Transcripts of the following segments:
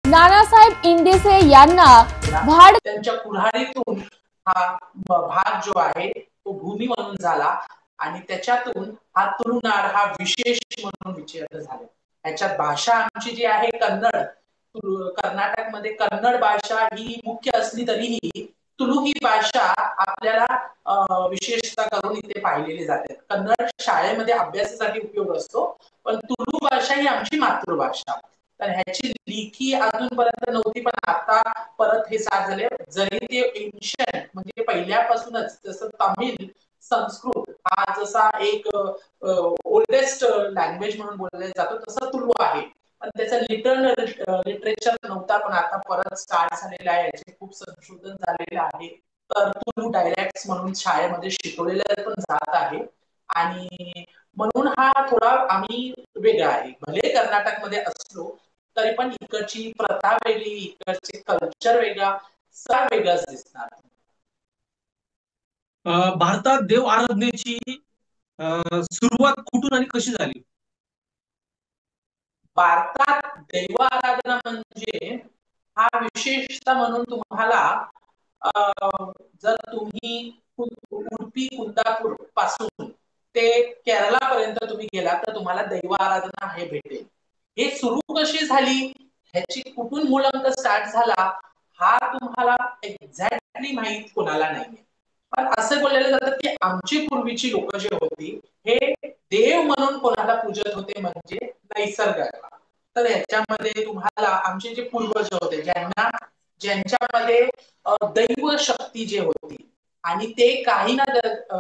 नानासाहेब इंदेसे यांना भाड त्यांच्या कुऱ्हाडीतून हा भाग जो आहे तो भूमी म्हणून झाला आणि त्याच्यातून हा तुलुनाड हा विशेष म्हणून विचारलं झालं. याच्यात भाषा आमची जी आहे कन्नड, कर्नाटकमध्ये कन्नड भाषा ही मुख्य असली तरीही तुलू ही भाषा आपल्याला विशेषतः करून इथे पाहिलेली जाते. कन्नड शाळेमध्ये अभ्यासासाठी उपयोग असतो, पण तुलू भाषा ही आमची मातृभाषा. तर ह्याची लिखी अजूनपर्यंत नव्हती, पण आता परत हे साथ झाले. जरी ते एन्शंट म्हणजे पहिल्यापासूनच जसं तमिळ, संस्कृत हा जसा एक ओल्डेस्ट लँग्वेज म्हणून बोलला जातो, तसं तुलू आहे. पण त्याचा लिटरेचर नव्हता, पण आता परत स्टार्ट झालेला आहे. याचे खूप संशोधन झालेलं आहे. तर तुलू डायलेक्ट्स म्हणून शाळेमध्ये शिकवलेलं पण जात आहे आणि म्हणून हा थोडा आम्ही वेगळा आहे. भले कर्नाटकमध्ये असलो तरी पण इकडची प्रथा वेगळी, इकडचे कल्चर वेगळा, सगळं वेगळंच दिसणार. भारतात देव आराधनेची सुरुवात कुठून आणि कशी झाली? भारतात दैव आराधना म्हणजे हा विशेषता म्हणून तुम्हाला जर तुम्ही उडुपी कुंदापूर पासून ते केरळापर्यंत तुम्ही गेला तर तुम्हाला दैव आराधना हे भेटेल. हे सुरू कशी झाली, ह्याची कुठून मूलांक स्टार्ट झाला, हा तुम्हाला एक्झॅक्टली माहित कोणाला नाहीये. पण असं बोललेलं जातं की आमची पूर्वीची लोक जे होती हे देव म्हणून कोणाला पूजत होते, म्हणजे नैसर्गाला. तर ह्याच्यामध्ये तुम्हाला आमचे जे पूर्वज होते ज्यांच्यामध्ये दैव शक्ती जे होती आणि ते काही ना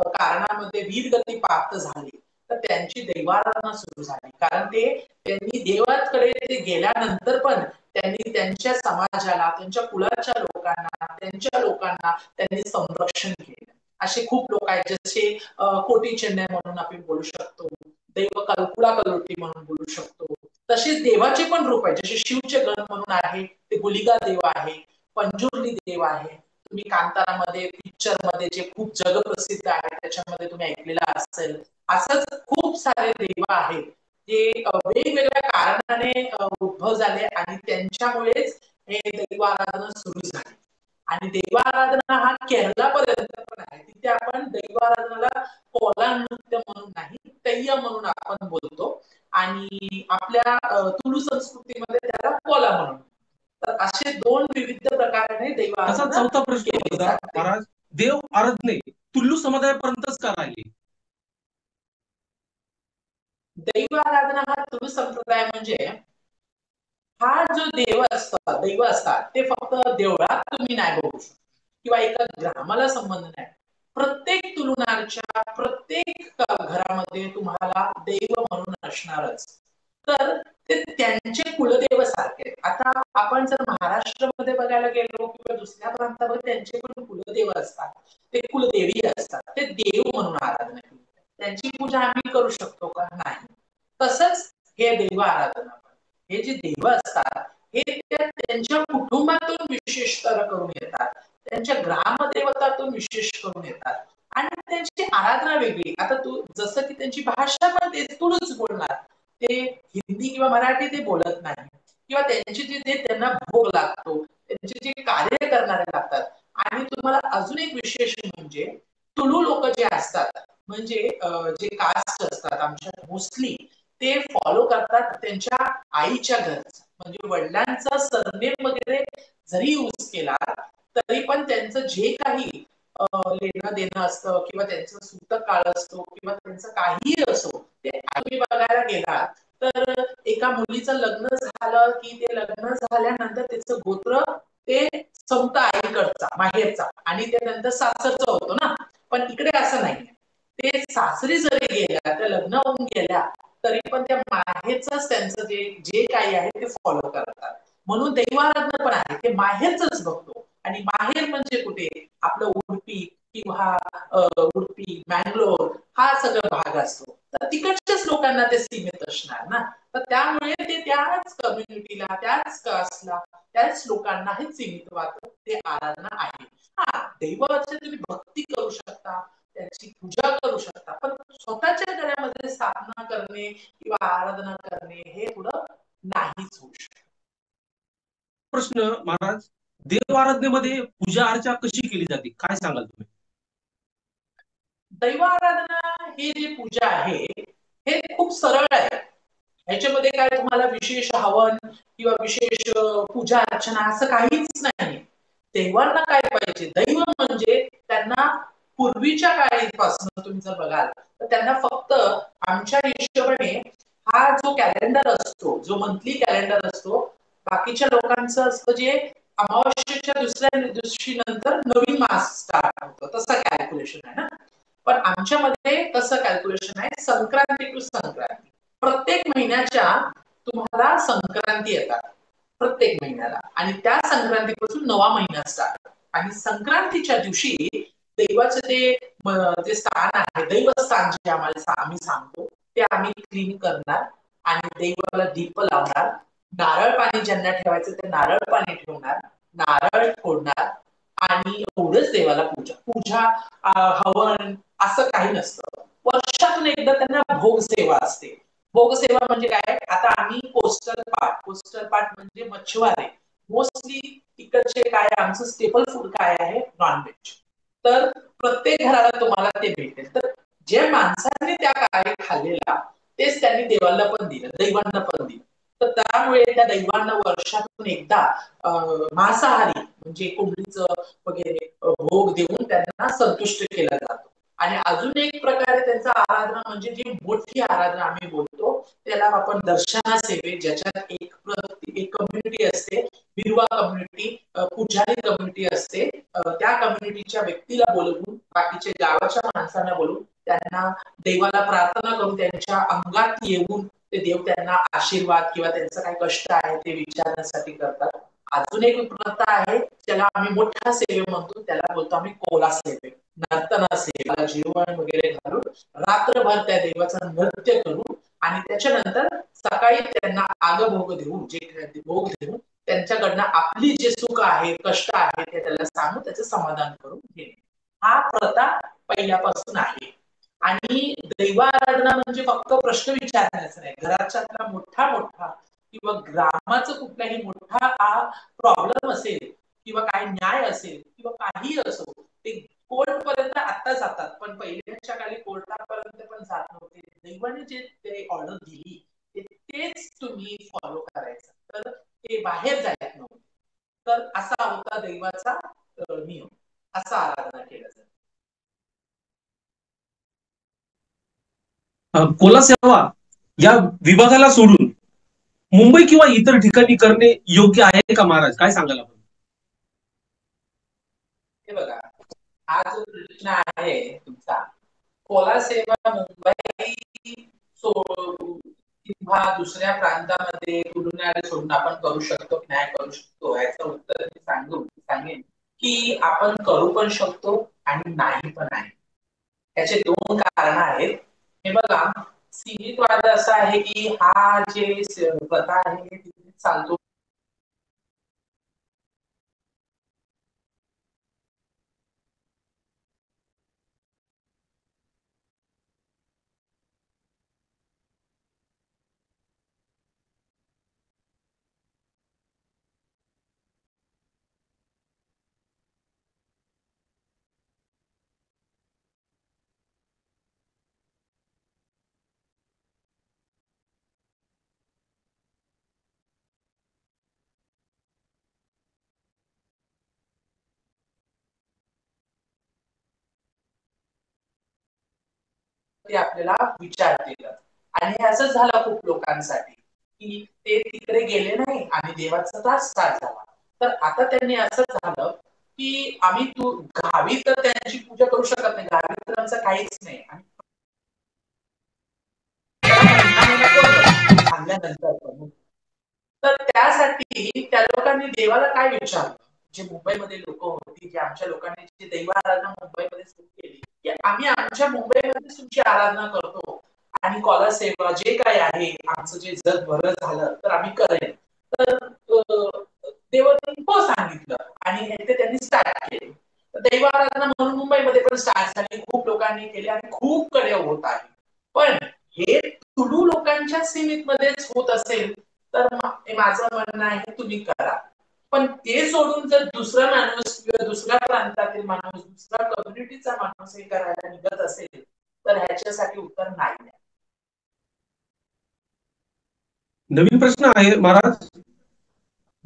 कारणामध्ये वीरगती प्राप्त झाली, तर त्यांची दैवाराधना सुरू झाली. कारण त्यांनी देवाकडे ते गेल्यानंतर पण त्यांनी त्यांच्या समाजाला, त्यांच्या कुलाच्या लोकांना, त्यांच्या लोकांना त्यांनी संरक्षण केलं. असे खूप लोक आहेत, जसे कोटी चेन्नई म्हणून आपण बोलू शकतो, दैव कल्कुला कलोटी म्हणून बोलू शकतो. तसेच देवाचे पण रूप आहेत, जसे शिवचे गण म्हणून आहे, ते गुलिगा देव आहे, पंजुर्ली देव आहे. तुम्ही कांतारामध्ये पिक्चर मध्ये जे खूप जगप्रसिद्ध आहे त्याच्यामध्ये तुम्ही ऐकलेलं असेल. असंच खूप सारे देव आहेत जे वेगवेगळ्या कारणाने उद्भव झाले आणि त्यांच्यामुळेच हे दैव आराधना सुरू झाली. आणि दैव आराधना हा केरळापर्यंत पण आहे. तिथे आपण दैव आराधनाला कोला नृत्य म्हणून नाही, तय्य म्हणून आपण बोलतो आणि आपल्या तुलू संस्कृतीमध्ये त्याला कोला म्हणून. तर असे दोन विविध प्रकाराने दैव आराधना. चौथा प्रश्न होता महाराज, देव आराधने तुलू समुदायापर्यंतच का राहिली? दैव आराधना हा तुलू संप्रदाय म्हणजे हा जो दैव असतात ते फक्त देवळात तुम्ही नाही बघू शकता किंवा एका ग्रामाला संबंध नाही. प्रत्येक तुलुनाडच्या प्रत्येक घरामध्ये तुम्हाला दैव म्हणून असणारच. तर ते त्यांचे कुलदेव सारखे. आता आपण जर महाराष्ट्रामध्ये बघायला गेलो किंवा दुसऱ्या प्रांतामध्ये त्यांचे पण कुलदेव असतात, ते कुलदेवी असतात, ते देव म्हणून आराधना केली. त्यांची पूजा आम्ही करू शकतो का? नाही. तसंच हे दैव आराधना, हे जे देव असतात हे त्यांच्या कुटुंबातून विशेषतः करून येतात, त्यांच्या ग्रामदेवतातून विशेष करून येतात आणि त्यांची आराधना वेगळी. आता तू जसं की त्यांची भाषा पण ते तुळूच बोलणार, ते हिंदी किंवा मराठी ते बोलत नाही, किंवा त्यांचे जे त्यांना भोग लागतो, त्यांचे जे कार्य करणारे लागतात. आणि तुम्हाला अजून एक विशेष म्हणजे तुलू लोक जे असतात, म्हणजे जे कास्ट असतात आमच्या मोस्टली, ते फॉलो करतात त्यांच्या आईच्या घरचा, म्हणजे वडिलांचा सरनेम वगैरे जरी यूज केला तरी पण त्यांचं जे काही लेणं देणं असतं किंवा त्यांचं सूतक काळ असतो किंवा त्यांचं काहीही असो, ते आम्ही बघायला गेला तर एका मुलीचं लग्न झालं की ते लग्न झाल्यानंतर त्याचं गोत्र ते संपतं आईकडचा, माहेरचा, आणि ते नंतर सासरचा होतो ना. पण इकडे असं नाही, ते सासरी जरी गेल्या, त्या लग्न होऊन गेल्या तरी पण त्या माहेरच त्यांचं जे काही आहे ते फॉलो करतात. म्हणून दैवाराधना पण आहे ते माहेरच बघतो. आणि माहेर म्हणजे कुठे? आपलं उडुपी किंवा उडुपी, मँगलोर हा सगळा भाग असतो. तर तिकडच्याच लोकांना ते सीमित असणार ना. तर त्यामुळे ते त्याच कम्युनिटीला, त्याच कास्टला, त्याच लोकांना हे सीमित वाटतं, ते आराधना आहे. हा, दैवाची तुम्ही भक्ती करू शकता, त्याची पूजा करू शकता, पण स्वतःच्या घरामध्ये स्थापना करणे किंवा आराधना करणे हे थोडं नाहीच होऊ शकत. प्रश्न महाराज, देव आराधनेमध्ये पूजा अर्चा कशी केली जाते, काय सांगाल तुम्ही? दैव आराधना ही जी पूजा आहे हे खूप सरळ आहे. ह्याच्यामध्ये काय तुम्हाला विशेष हवन किंवा विशेष पूजा अर्चना असं काहीच नाही. देवांना काय पाहिजे, दैव म्हणजे त्यांना पूर्वीच्या काळापासून तुम्ही जर बघाल तर त्यांना फक्त आमच्या हिशोबाने हा जो कॅलेंडर असतो, जो मंथली कॅलेंडर असतो, बाकीच्या लोकांचं असतं जे अमावस्येच्या दुसऱ्या दिवशी नंतर नवीन मास स्टार्ट होतो तसं कॅल्क्युलेशन आहे ना. पण आमच्यामध्ये कसं कॅल्क्युलेशन आहे, संक्रांती टू संक्रांती. प्रत्येक महिन्याच्या तुम्हाला संक्रांती येतात प्रत्येक महिन्याला, आणि त्या संक्रांतीपासून नवा महिना स्टार्ट. आणि संक्रांतीच्या दिवशी दैवाचं जे स्थान आहे, दैवस्थान जे आम्ही सांगतो ते आम्ही क्लीन करणार आणि देवाला दीप लावणार, नारळ पाणी ज्यांना ठेवायचं ते नारळ पाणी ठेवणार, नारळ फोडणार आणि एवढंच देवाला पूजा पूजा हवन असं काही नसतं. वर्षातून एकदा त्यांना भोग सेवा असते. भोग सेवा म्हणजे काय, आता आम्ही कोस्टल पार्ट म्हणजे मच्छीमार आहे. मोस्टली तिकडचे काय आमचं स्टेपल फूड काय आहे, नॉनव्हेज. तर प्रत्येक घराला तुम्हाला ते भेटेल. तर जे माणसाने त्या काळी खाल्लेला तेच त्यांनी देवाला पण दिलं, दैवांना पण दिलं. तर त्यामुळे त्या दैवांना वर्षातून एकदा मांसाहारी म्हणजे कोंबडीचं वगैरे भोग देऊन त्यांना संतुष्ट केला जातो. आणि अजून एक प्रकारे त्यांचा आराधना म्हणजे जी मोठी आराधना आम्ही बोलतो त्याला आपण दर्शना सेवे, ज्याच्यात एक कम्युनिटी असते, बिरवा कम्युनिटी, पुजारी कम्युनिटी असते. त्या कम्युनिटीच्या व्यक्तीला बोलवून, बाकीच्या गावाच्या माणसांना बोलवून त्यांना देवाला प्रार्थना करून त्यांच्या अंगात येऊन ते देव त्यांना आशीर्वाद किंवा त्यांचं काय कष्ट आहे ते विचारण्यासाठी करतात. अजून एक प्रथा आहे त्याला आम्ही मोठ्या सेवे म्हणतो, त्याला बोलतो आम्ही कोला सेवे. नर्तना सेवेला जेवण वगैरे घालून रात्रभर त्या देवाचं नृत्य करून आणि त्याच्यानंतर सकाळी त्यांना आगभोग देऊन, जे भोग देऊन त्यांच्याकडनं आपली जे सुख आहे, कष्ट आहे ते त्याला सांगून त्याचं समाधान करून घेणे, हा प्रथा पहिल्यापासून आहे. आणि दैव आराधना म्हणजे फक्त प्रश्न विचारण्याचं नाही, घराच्या मोठा किंवा ग्रामाचं कुठलाही मोठा हा प्रॉब्लेम असेल किंवा काही न्याय असेल किंवा काही असो, ते कोर्ट पर्यंत आता जातात, पण पहिल्याच्या काळी कोर्टापर्यंत पण जात नव्हते. दैवाने जे ते ऑर्डर दिली तेच तुम्ही फॉलो करायचं, तर ते बाहेर जायत नव्हते. तर असा होता दैवाचा नियम, असा आराधना केला जातो. कोला सेवा या विभागाला सोडून मुंबई किंवा इतर ठिकाणी करणे योग्य आहे का महाराज, काय सांगाल आपण? हे बघा, हा जो प्रश्न आहे तुमचा, कोला सेवा मुंबई किंवा दुसऱ्या प्रांतामध्ये तुलनाने सोडून आपण करू शकतो की नाही करू शकतो, याचं उत्तर मी सांगेन की आपण करू पण शकतो आणि नाही पण आहे. याचे दोन कारण आहेत. हे बघा, सीमितवाद असा आहे की हा जे प्रथा आहे चालतो ते आपल्याला विचार देतात. आणि असं झालं खूप लोकांसाठी की ते तिकडे गेले नाही आणि देवाचा त्रास स्टार्ट झाला. तर आता त्यांनी असं झालं की आम्ही तू गावी तर त्यांची पूजा करू शकत नाही, गावी तर आमचं काहीच नाही. आणि तर त्यासाठी त्या लोकांनी देवाला काय विचारलं, जे मुंबईमध्ये लोक होती, जे आमच्या लोकांनी जी दैव आराधना मुंबईमध्ये सुरू केली, की आम्ही आमच्या मुंबईमध्ये तुमची आराधना करतो आणि कॉलर सेवा जे काय आहे आमचं जे जग बरं झालं तर आम्ही करेन. तर देवाने हो सांगितलं आणि ते त्यांनी स्टार्ट केले. दैव आराधना म्हणून मुंबईमध्ये पण स्टार्ट झाली, खूप लोकांनी केले आणि खूप कडे होत आहे. पण हे तुलू लोकांच्या सीमित मध्येच होत असेल तर माझं म्हणणं आहे तुम्ही करा. पण ते सोडून जर दुसरा माणूस किंवा दुसऱ्या प्रांतातील माणूस, दुसऱ्या कम्युनिटीचा माणूस हे करायला निघत असेल तर ह्याच्यासाठी उत्तर नाही. नवीन प्रश्न आहे महाराज,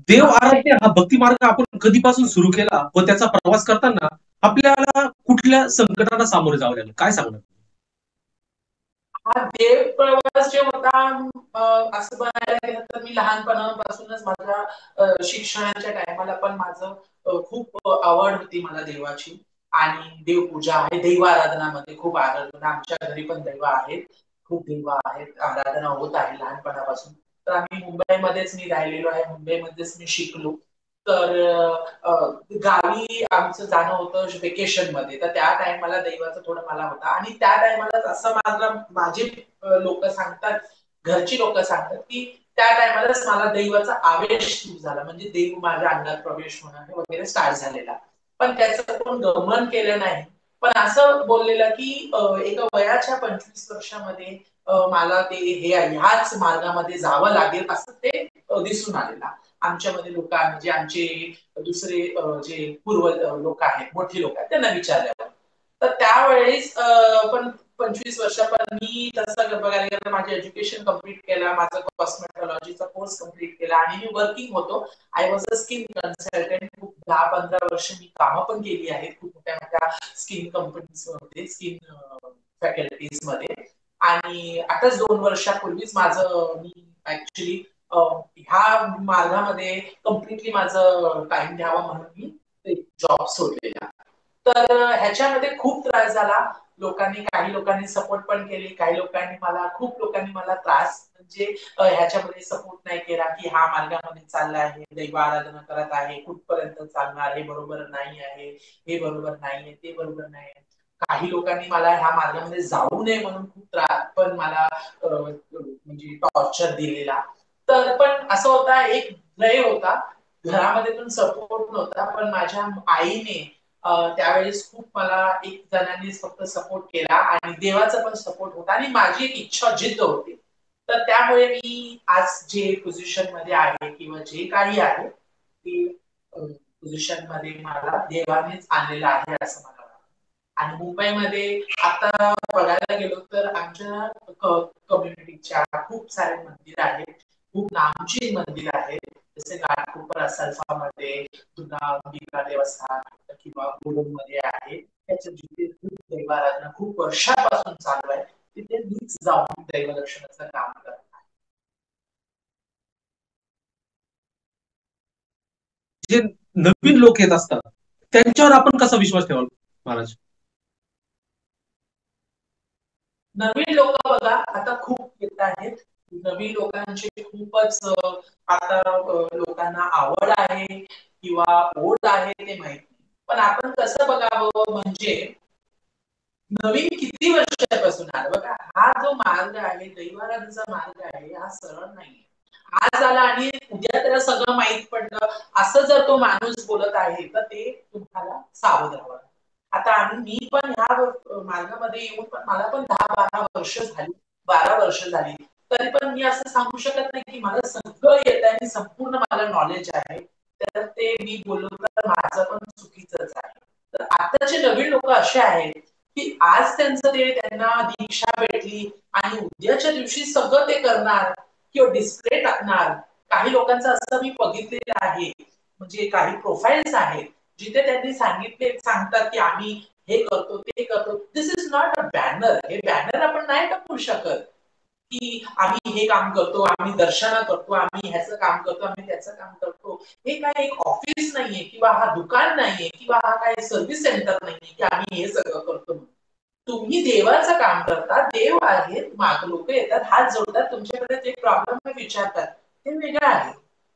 देव आराध्य हा भक्ती मार्ग आपण कधीपासून सुरू केला व त्याचा प्रवास करताना आपल्याला कुठल्या संकटांना सामोरे जावं लागलं, काय सांगणार? हा देव प्रवास जे होता असं बघायला गेलं तर मी लहानपणापासूनच माझ्या शिक्षणाच्या टायमाला पण माझं खूप आवड होती मला देवाची आणि देवपूजा आहे, दैव आराधनामध्ये खूप आराधना आमच्या घरी पण दैव आहेत, खूप दैव आहेत, आराधना होत आहे लहानपणापासून. तर आम्ही मुंबईमध्येच मी राहिलेलो आहे, मुंबईमध्येच मी शिकलो. तर गावी आमचं जाणं होतं वेकेशन मध्ये, तर त्या टायमाला दैवाचं थोडं मला होता आणि त्या टायमाला असं माझे लोक सांगतात, घरची लोक सांगतात की त्या टायमालाच मला दैवाचा आवेश सुरू झाला, म्हणजे देव माझ्या अंगात प्रवेश होणं वगैरे स्टार्ट झालेला. पण त्याचं कोण गमन केलं नाही, पण असं बोललेलं की एका वयाच्या 25 वर्षामध्ये मला ते ह्याच मार्गामध्ये जावं लागेल असं ते दिसून आलेलं. आमच्यामध्ये लोक म्हणजे आमचे दुसरे जे पूर्व लोक आहेत, मोठी लोक आहेत, त्यांना विचारल्यावर तर त्यावेळेस पण 25 वर्षापर्यंत मी तसं बघायला गेलं माझे एज्युकेशन कम्प्लीट केला, माझा कॉस्मेटॉलॉजीचा कोर्स कम्प्लीट केला आणि मी वर्किंग होतो. I was a skin consultant. खूप 10-15 वर्ष मी कामं पण केली आहेत खूप मोठ्या मोठ्या स्किन कंपनीज मध्ये, स्किन फॅकल्टीज मध्ये. आणि आताच 2 वर्षापूर्वीच माझं मी ऍक्च्युली ह्या मार्गामध्ये कम्प्लिटली माझं टाइम द्यावा म्हणून मी जॉब सोडलेला. तर ह्याच्यामध्ये खूप त्रास झाला. काही लोकांनी सपोर्ट पण केले, काही लोकांनी खूप लोकांनी मला त्रास म्हणजे ह्याच्यामध्ये सपोर्ट नाही केला की हा मार्गामध्ये चालला आहे, दैव आराधना करत आहे, कुठपर्यंत चालणार, हे बरोबर नाही आहे, हे बरोबर नाहीये, ते बरोबर नाही. काही लोकांनी मला ह्या मार्गामध्ये जाऊ नये म्हणून खूप त्रास पण मला म्हणजे टॉर्चर दिलेला. तर पण असं होता, एक लय होता, घरामध्ये पण सपोर्ट नव्हता, पण माझ्या आईने त्यावेळेस खूप मला एक जणांनीच फक्त सपोर्ट केला आणि देवाचा पण सपोर्ट होता आणि माझी एक इच्छा जिद्द होती. तर त्यामुळे मी आज जे पोझिशन मध्ये आहे किंवा जे काही आहे ते पोझिशन मध्ये मला देवानेच आणलेलं आहे असं मला वाटतं. आणि मुंबईमध्ये आता बघायला गेलो तर आमच्या कम्युनिटीच्या खूप सारे मंदिर आहेत, खूप नामची मंदिर आहेत, जसे घाटकोपर मध्ये दुर्गा अंबिका देवस्थान किंवा मध्ये आहे. त्याच्या जिथे खूप दैवाराधना खूप वर्षापासून चालू आहे, तिथे मीच जाऊन दैवदर्शनाचं काम करत. जे नवीन लोक येत असतात त्यांच्यावर आपण कसा विश्वास ठेवाल महाराज? नवीन लोक बघा आता खूप येत आहेत, नवीन लोकांची खूपच आता लोकांना आवड आहे किंवा ओढ आहे ते माहिती. पण आपण कसं बघावं म्हणजे नवीन किती वर्षापासून आला बघा, हा जो मार्ग आहे दैवाराधनाचा मार्ग आहे हा सरळ नाहीये. आज आला आणि उद्या त्याला सगळं माहित पडलं असं जर तो माणूस बोलत आहे तर ते तुम्हाला सावध राहावं. आता मी पण ह्या मार्गामध्ये येऊन पण मला पण 10-12 वर्ष झाली, 12 वर्ष झाली, तरी पण मी असं सांगू शकत नाही की मला सगळं येत आहे आणि संपूर्ण मला नॉलेज आहे, तर ते मी बोललो तर माझं पण चुकीचंच आहे. तर आताचे नवीन लोक असे आहेत की आज त्यांना दीक्षा भेटली आणि उद्याच्या दिवशी सगळं ते करणार किंवा डिस्प्ले टाकणार. काही लोकांचं असं मी बघितलेलं आहे, म्हणजे काही प्रोफाईल्स आहेत जिथे त्यांनी सांगतात की आम्ही हे करतो ते करतो. दिस इज नॉट अ बॅनर. हे बॅनर आपण नाही टाकू शकत की आम्ही हे काम करतो, आम्ही दर्शना करतो, आम्ही ह्याचं काम करतो, आम्ही त्याचं काम करतो. हे काय एक ऑफिस नाहीये किंवा हा दुकान नाहीये किंवा हा काय सर्व्हिस सेंटर नाहीये की आम्ही हे सगळं करतो. तुम्ही देवाचं काम करता, देव आहेत, माग लोक येतात, हात जोडतात, तुमच्याकडे जे प्रॉब्लेम विचारतात ते वेगळं आहे.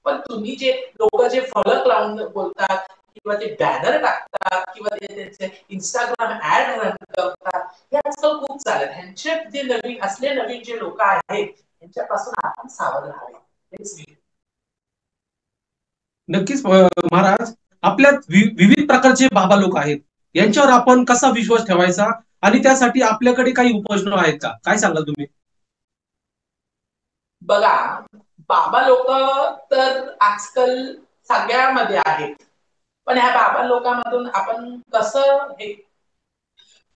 पण तुम्ही जे लोक जे फलक लावून बोलतात किंवा ते बॅनर टाकतात किंवा ते त्यांचे इंस्टाग्राम ऍड रन करतात, हे आजकाल खूप चालत. ह्यांचे जे नवीन जे लोक आहेत यांच्यापासून आपण सावध राहावे. हेच मी. नक्कीच महाराज, आपल्यात विविध प्रकारचे बाबा लोक आहेत, यांच्यावर आपण कसा विश्वास ठेवायचा आणि त्यासाठी आपल्याकडे काही उपाययोजना आहेत का, काय सांगाल तुम्ही? बघा, बाबा लोक तर आजकाल सगळ्यामध्ये आहेत. पण ह्या बाबा लोकांमधून आपण कसं हे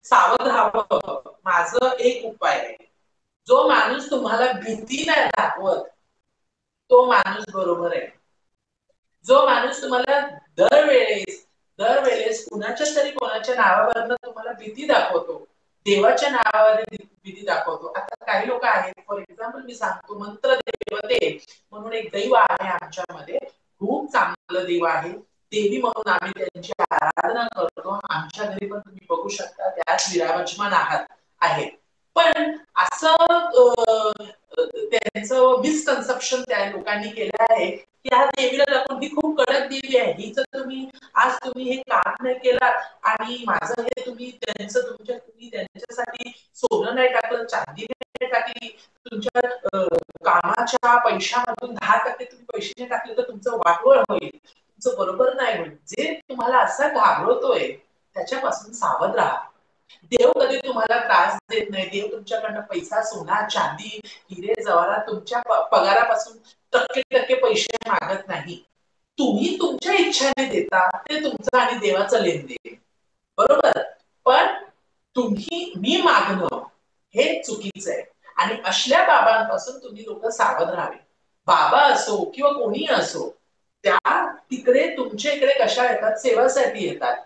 सावध राहावं, माझं एक उपाय आहे. जो माणूस तुम्हाला भीती नाही दाखवत तो माणूस बरोबर आहे. जो माणूस तुम्हाला दरवेळेस कोणाच्या नावावरनं तुम्हाला भीती दाखवतो, देवाच्या नावावर भीती दाखवतो. आता काही लोक आहेत, फॉर एक्झाम्पल मी सांगतो, मंत्र देवते म्हणून एक दैव आहे आमच्यामध्ये, खूप चांगलं देव आहे. देवी म्हणून आम्ही त्यांची आराधना करतो. आमच्या घरी पण तुम्ही बघू शकता त्याच विराजमान आहेत. पण असं त्यांचं मिसकन्सेप्शन त्या लोकांनी केलं आहे की ह्या देवीला दाखवून ही खूप कडक देवी आहे, हिचं तुम्ही हे काम नाही केलं आणि माझं हे तुम्ही त्यांच्यासाठी सोनं नाही टाकलं, चांदी नाही टाकली, तुमच्या कामाच्या पैशामधून 10% तुम्ही पैसे नाही टाकले तर तुमचं वाटोळ होईल, तुमचं बरोबर नाही होईल. जे तुम्हाला असं घाबरवतोय त्याच्यापासून सावध राहा. देव कधी तुम्हाला त्रास देत नाही. देव तुमच्याकडनं पैसा, सोना, चांदी, हिरे जवाहरात तुमच्या पगारापासून टक्के पैसे मागत नाही. तुम्ही तुमच्या इच्छाने देता, ते तुमचं आणि देवाचं लेनदेन, बरोबर. पण मी मागणं हे चुकीचं आहे. आणि असल्या बाबांपासून तुम्ही लोक सावध राहावे. बाबा असो किंवा कोणी असो, त्या तिकडे तुमच्या इकडे कशा येतात? सेवासाठी येतात.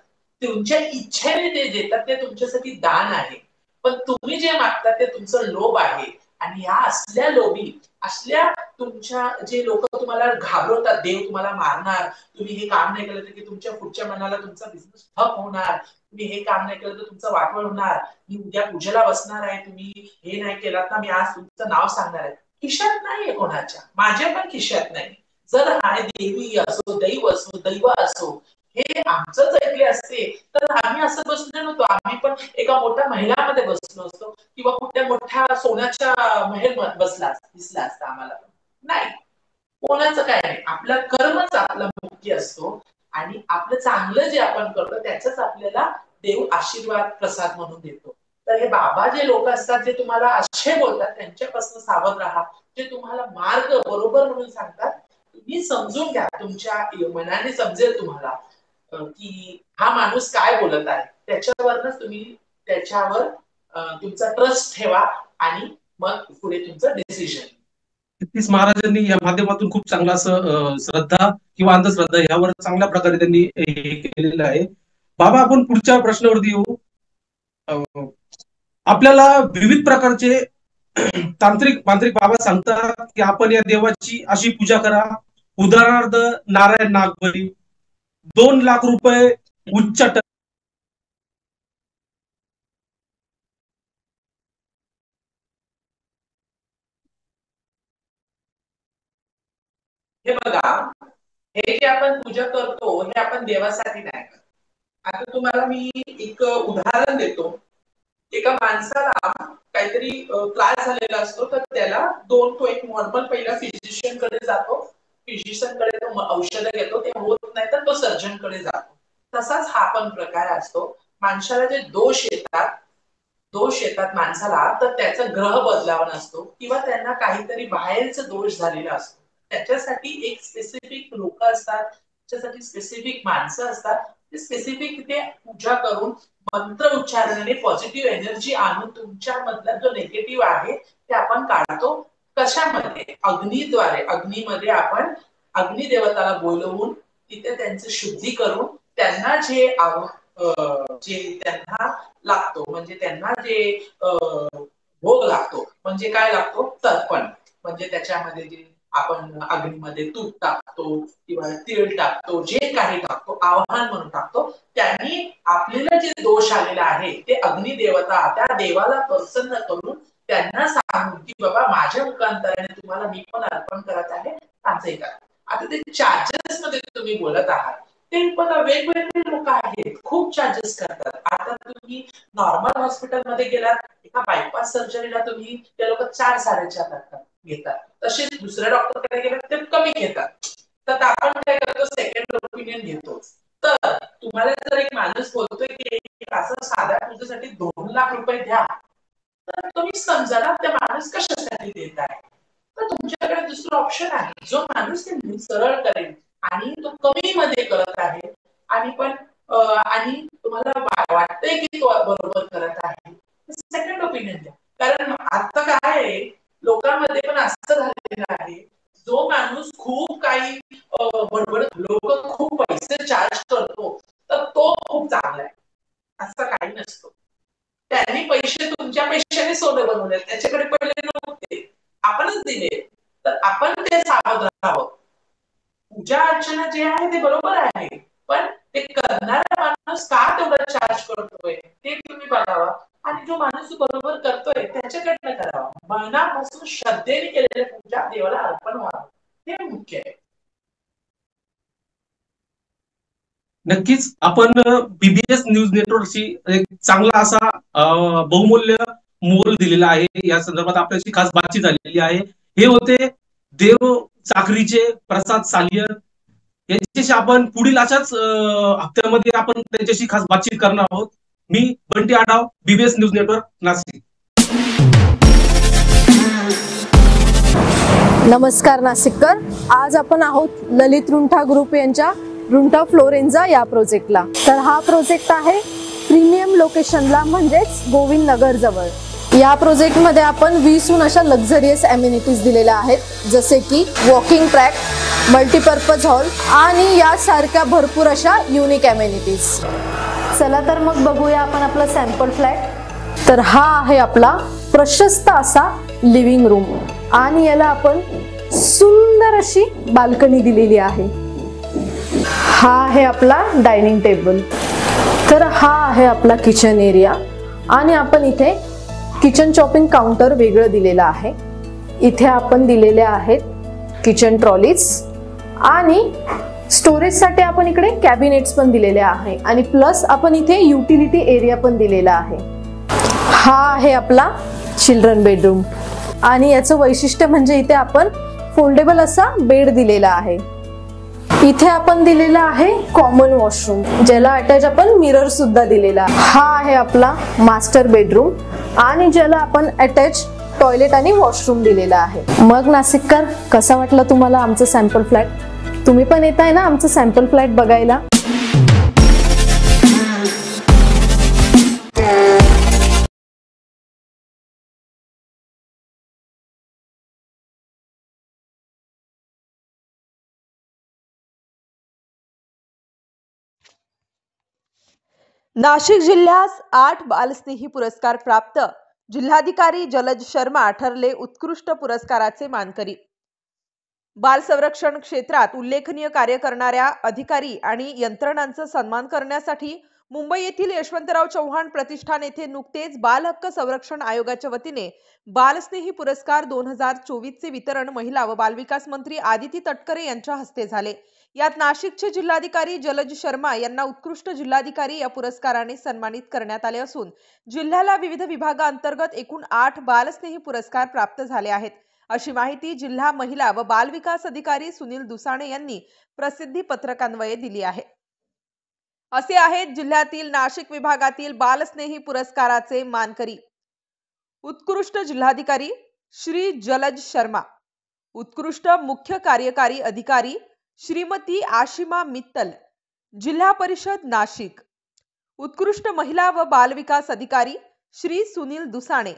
तुमच्या इच्छेने ते देतात, ते तुमच्यासाठी दान आहे. पण तुम्ही जे मागता ते तुमचं लोभ आहे. आणि ह्या असल्या लोभी, असल्या तुमच्या जे लोक तुम्हाला घाबरवतात, देव तुम्हाला मारणार, तुम्ही हे काम नाही केलं तर की तुमच्या पुढच्या मनाला तुमचा बिझनेस ठप होणार, तुम्ही हे काम नाही केलं तर तुमचं वाटवळ होणार, मी उद्या पूजेला बसणार आहे, तुम्ही हे नाही केलात ना मी आज तुमचं नाव सांगणार आहे. खिशात नाहीये कोणाच्या, माझ्या पण खिशात नाही. जर हा देवी असो, दैव असो हे आमचंच ऐकले असते तर आम्ही असं बसलो नव्हतो. आम्ही पण एका मोठ्या महिलामध्ये बसलो असतो किंवा कुठल्या मोठ्या सोन्याच्या महल दिसला असता आम्हाला. नाही, कोणाचं काय नाही. आपलं कर्मच आपला मुख्य असतो आणि आपलं चांगलं जे आपण करतो त्याचाच आपल्याला देव आशीर्वाद प्रसाद म्हणून देतो. तर हे बाबा जे लोक असतात जे तुम्हाला आशय बोलतात त्यांच्यापासून सावध राहा. जे तुम्हाला मार्ग बरोबर म्हणून सांगतात तुम्ही समजून घ्या, तुमच्या मनाने समजेल तुम्हाला की हा माणूस काय बोलत आहे. त्याच्यावरच तुम्ही त्याच्यावर तुमचा ट्रस्ट ठेवा आणि मग पुढे तुमचं डिसिजन. नितीश महाराजांनी या माध्यमातून खूप चांगला असं श्रद्धा किंवा अंधश्रद्धा यावर चांगल्या प्रकारे त्यांनी हे केलेलं आहे. बाबा, आपण पुढच्या प्रश्नावरती येऊ. आपल्याला विविध प्रकारचे तांत्रिक बाबा सांगतात की आपण या देवाची अशी पूजा करा. उदाहरणार्थ नारायण नागबली, 2 लाख रुपये उच्चाटन. हे बघा, हे जे आपण पूजा करतो हे आपण देवासाठी नाही करत. आता तुम्हाला मी एक उदाहरण देतो. एका माणसाला काहीतरी त्रास झालेला असतो तर त्याला तो एक नॉर्मल पहिला फिजिशियन कडे जातो. फिजिशियन कडे तो औषध घेतो, ते होत नाही तर तो सर्जन कडे जातो. तसाच हा पण प्रकार असतो. माणसाला जे दोष येतात माणसाला, तर त्याचा ग्रह बदलावा नसतो किंवा त्यांना काहीतरी बाहेरचा दोष झालेला असतो. त्याच्यासाठी एक स्पेसिफिक लोक असतात, त्याच्यासाठी स्पेसिफिक माणसं असतात. ते स्पेसिफिक तिथे पूजा करून मंत्र उच्चारणाने पॉझिटिव्ह एनर्जी आणून तुमच्या मधला जो नेगेटिव्ह आहे ते आपण काढतो. कशामध्ये? अग्नीद्वारे. अग्नीमध्ये आपण अग्निदेवताला बोलवून तिथे त्यांचं शुद्धी करून त्यांना जे त्यांना लागतो, म्हणजे त्यांना जे भोग लागतो, म्हणजे काय लागतो? तर्पण. म्हणजे त्याच्यामध्ये जे आपण अग्नीमध्ये तूप टाकतो किंवा तीळ टाकतो, जे काही टाकतो, आवाहन म्हणून टाकतो, त्यांनी आपल्याला जे दोष आलेला आहे ते अग्निदेवता त्या देवाला प्रसन्न करून त्यांना सांगून की बाबा माझ्या मुखांतराने तुम्हाला मी पण अर्पण करत आहे, असंही करा. आता ते चार्जेस मध्ये तुम्ही बोलत आहात, ते पण वेगवेगळे लोक आहेत, खूप चार्जेस करतात. आता तुम्ही नॉर्मल हॉस्पिटलमध्ये गेलात, एका बायपास सर्जरीला तुम्ही ते लोक 4-4.5 घेतात. तसेच दुसऱ्या डॉक्टरकडे गेलात ते कमी घेतात. तर आपण काय करतो? सेकंड ओपिनियन घेतो. तर तुम्हाला जर एक माणूस बोलतोय की असं साध्या पूजेसाठी 2 लाख रुपये द्या, तर तुम्ही समजा ना त्या माणूस कशासाठी देत आहे. तर तुमच्याकडे दुसरं ऑप्शन आहे. जो माणूस ते सरळ करेल आणि तो कमी मध्ये करत आहे आणि तुम्हाला वाटतंय की तो बरोबर करत आहे, सेकंड ओपिनियन द्या. कारण आता काय आहे, लोकांमध्ये पण असं झालेलं आहे, जो माणूस खूप काही बडबड, लोक खूप पैसे चार्ज करतो तर तो खूप चांगला आहे, असं काही नसतं. त्यांनी पैसे तुमच्या पैशाने सोनं बनवले, त्याच्याकडे पहिले नव्हते, आपणच दिले, तर आपण ते सावध राहावं. पूजा अर्चना जे आहे ते बरोबर आहे, पण ते करणारा माणूस का तेवढा चार्ज करतोय ते तुम्ही बघावा आणि जो माणूस बरोबर करतोय त्याच्याकडनं करावा. मनापासून श्रद्धेने केलेल्या पूजा देवाला अर्पण व्हावं, हे मुख्य आहे. नक्कीच आपण बीबीएस न्यूज नेटवर्कशी एक चांगला असा बहुमूल्य मोल दिलेला आहे. या संदर्भात आपल्याशी खास बातचीत झालेली आहे. हे होते देव चाकरीचे प्रसाद सालियर. यांच्याशी आपण पुढील अशाच हप्त्यामध्ये आपण त्यांच्याशी खास बातचीत करणार आहोत. मी Bunty Adhav, BBS news network, Nashik. नमस्कार नाशिककर. आज आपण आहोत ललित रुंठा ग्रुप यांच्या रुंठा फ्लोरेन्झा या प्रोजेक्टला. तर हा प्रोजेक्ट आहे प्रीमियम लोकेशनला, म्हणजेच गोविंद नगर जवळ. या प्रोजेक्टमध्ये आपण 20हून अशा लक्झरियस अम्युनिटीज दिलेल्या आहेत, जसे की वॉकिंग ट्रॅक, मल्टीपर्पज हॉल आणि यासारख्या भरपूर अशा युनिक अम्युनिटीज. चला तर मग बघूया आपण आपला सॅम्पल फ्लॅट. तर हा आहे आपला प्रशस्त असा लिव्हिंग रूम आणि याला आपण सुंदर अशी बाल्कनी दिलेली आहे. हा आहे आपला डायनिंग टेबल. तर हा आहे आपला किचन एरिया आणि आपण इथे किचन चॉपिंग काउंटर वेगळं दिलेलं आहे. इथे आपण दिलेले आहेत किचन ट्रॉलीज आणि स्टोरेजसाठी आपण इकडे कॅबिनेट्स पण दिलेले आहे आणि प्लस आपण इथे युटिलिटी एरिया पण दिलेला आहे. हा आहे आपला चिल्ड्रन बेडरूम आणि याचं वैशिष्ट्य म्हणजे इथे आपण फोल्डेबल असा बेड दिलेला आहे. इथे आपण दिलेला आहे कॉमन वॉशरूम, ज्याला अटॅच आपण मिरर सुद्धा दिलेला आहे. हा आहे आपला मास्टर बेडरूम आणि ज्याला आपण अटॅच टॉयलेट आणि वॉशरूम दिलेला आहे. मग नाशिककर, कसा वाटला तुम्हाला आमचं सॅम्पल फ्लॅट? तुम्ही पण येताय ना आमचं सॅम्पल फ्लॅट बघायला? नाशिक जिल्ह्यास 8 बालस्नेही पुरस्कार प्राप्त जिल्हाधिकारी जलज शर्मा ठरले उत्कृष्ट पुरस्काराचे मानकरी. बाल संरक्षण क्षेत्रात उल्लेखनीय कार्य करणाऱ्या अधिकारी आणि यंत्रणांचा सन्मान करण्यासाठी मुंबई येथील यशवंतराव चव्हाण प्रतिष्ठान येथे नुकतेच बाल हक्क संरक्षण आयोगाच्या वतीने बालस्नेही पुरस्कार 2024 चे वितरण महिला व बालविकास मंत्री आदिती तटकरे यांच्या हस्ते झाले. यात नाशिकचे जिल्हाधिकारी जलज शर्मा यांना उत्कृष्ट जिल्हाधिकारी या पुरस्काराने सन्मानित करण्यात आले असून जिल्ह्याला विविध विभागांतर्गत एकूण 8 बालस्नेही पुरस्कार प्राप्त झाले आहेत, अशी माहिती जिल्हा महिला व बाल विकास अधिकारी सुनील दुसाणे यांनी प्रसिद्धी पत्रकान्वये दिली आहे. असे आहेत जिल्ह्यातील नाशिक विभागातील बालस्नेही पुरस्काराचे मानकरी. उत्कृष्ट जिल्हाधिकारी श्री जलज शर्मा, उत्कृष्ट मुख्य कार्यकारी अधिकारी श्रीमती आशिमा मित्तल, जिल्हा परिषद नाशिक. उत्कृष्ट महिला व बाल विकास अधिकारी श्री सुनील दुसाणे.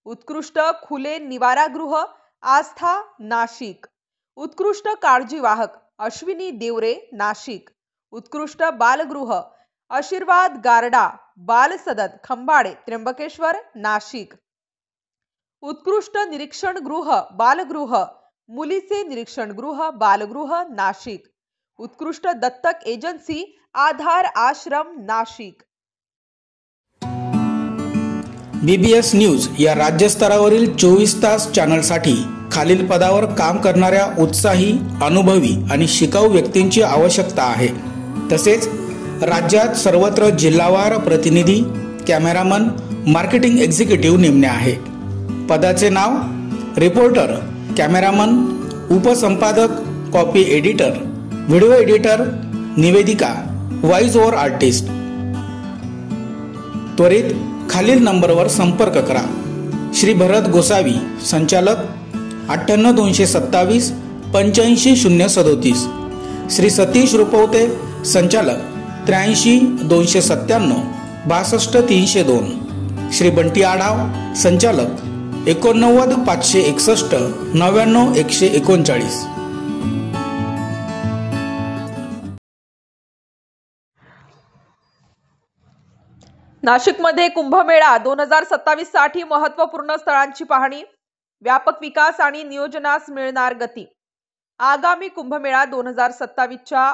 उत्कृष्ट खुले निवारागृह आस्था नाशिक. उत्कृष्ट काळजीवाहक अश्विनी देवरे नाशिक. उत्कृष्ट बालगृह आशीर्वाद गारडा बाल सदन खंबाळे त्र्यंबकेश्वर नाशिक. उत्कृष्ट निरीक्षण गृह बालगृह मुलीचे निरीक्षण गृह बालगृह नाशिक. उत्कृष्ट दत्तक एजन्सी आधार आश्रम नाशिक. बीबीएस न्यूज या राज्यस्तरावरील 24 तास चॅनलसाठी खालील पदावर काम करणाऱ्या उत्साही, अनुभवी आणि शिकाऊ व्यक्तींची आवश्यकता आहे. तसेच राज्यात सर्वत्र जिल्हावार प्रतिनिधी, कॅमेरामन, मार्केटिंग एक्झिक्युटिव्ह नेमणे आहे. पदाचे नाव: रिपोर्टर, कॅमेरामन, उपसंपादक, कॉपी एडिटर, व्हिडिओ एडिटर, निवेदिका, व्हॉइस ओव्हर आर्टिस्ट. त्वरित खालील नंबरवर संपर्क करा. श्री भरत गोसावी, संचालक, 98 227 85 037. श्री सतीश रुपवते संचालक 83 297 62 302, श्री बंटी आढाव संचालक 89 561 99 139. नाशिकमध्ये कुंभमेळा 2027 साठी महत्त्वपूर्ण स्थळांची पाहणी, व्यापक विकास आणि नियोजनास मिळणार गती. आगामी कुंभमेळा 2027च्या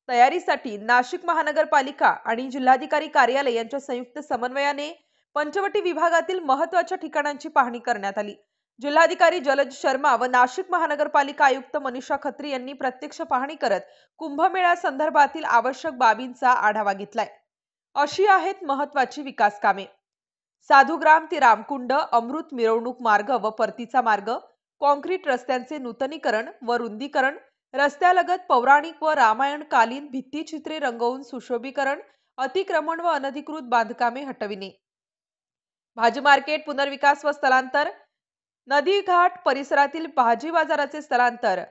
तयारीसाठी नाशिक महानगरपालिका आणि जिल्हाधिकारी कार्यालय यांच्या संयुक्त समन्वयाने पंचवटी विभागातील महत्त्वाच्या ठिकाणांची पाहणी करण्यात आली. जिल्हाधिकारी जलज शर्मा व नाशिक महानगरपालिका आयुक्त मनीषा खत्री यांनी प्रत्यक्ष पाहणी करत कुंभमेळा संदर्भातील आवश्यक बाबींचा आढावा घेतलाय. अशी आहेत महत्त्वाची विकास कामे: साधुग्राम ते रामकुंड अमृत मिरवणूक मार्ग व परतीचा मार्ग, कॉन्क्रीट रस्त्यांचे नूतनीकरण व रुंदीकरण, रस्त्यालगत पौराणिक व रामायणकालीन भित्तिचित्रे रंगवून सुशोभीकरण, अतिक्रमण व अनधिकृत बांधकामे हटविणे, भाजी मार्केट पुनर्विकास व स्थलांतर, नदी घाट परिसरातील भाजी बाजाराचे स्थलांतर,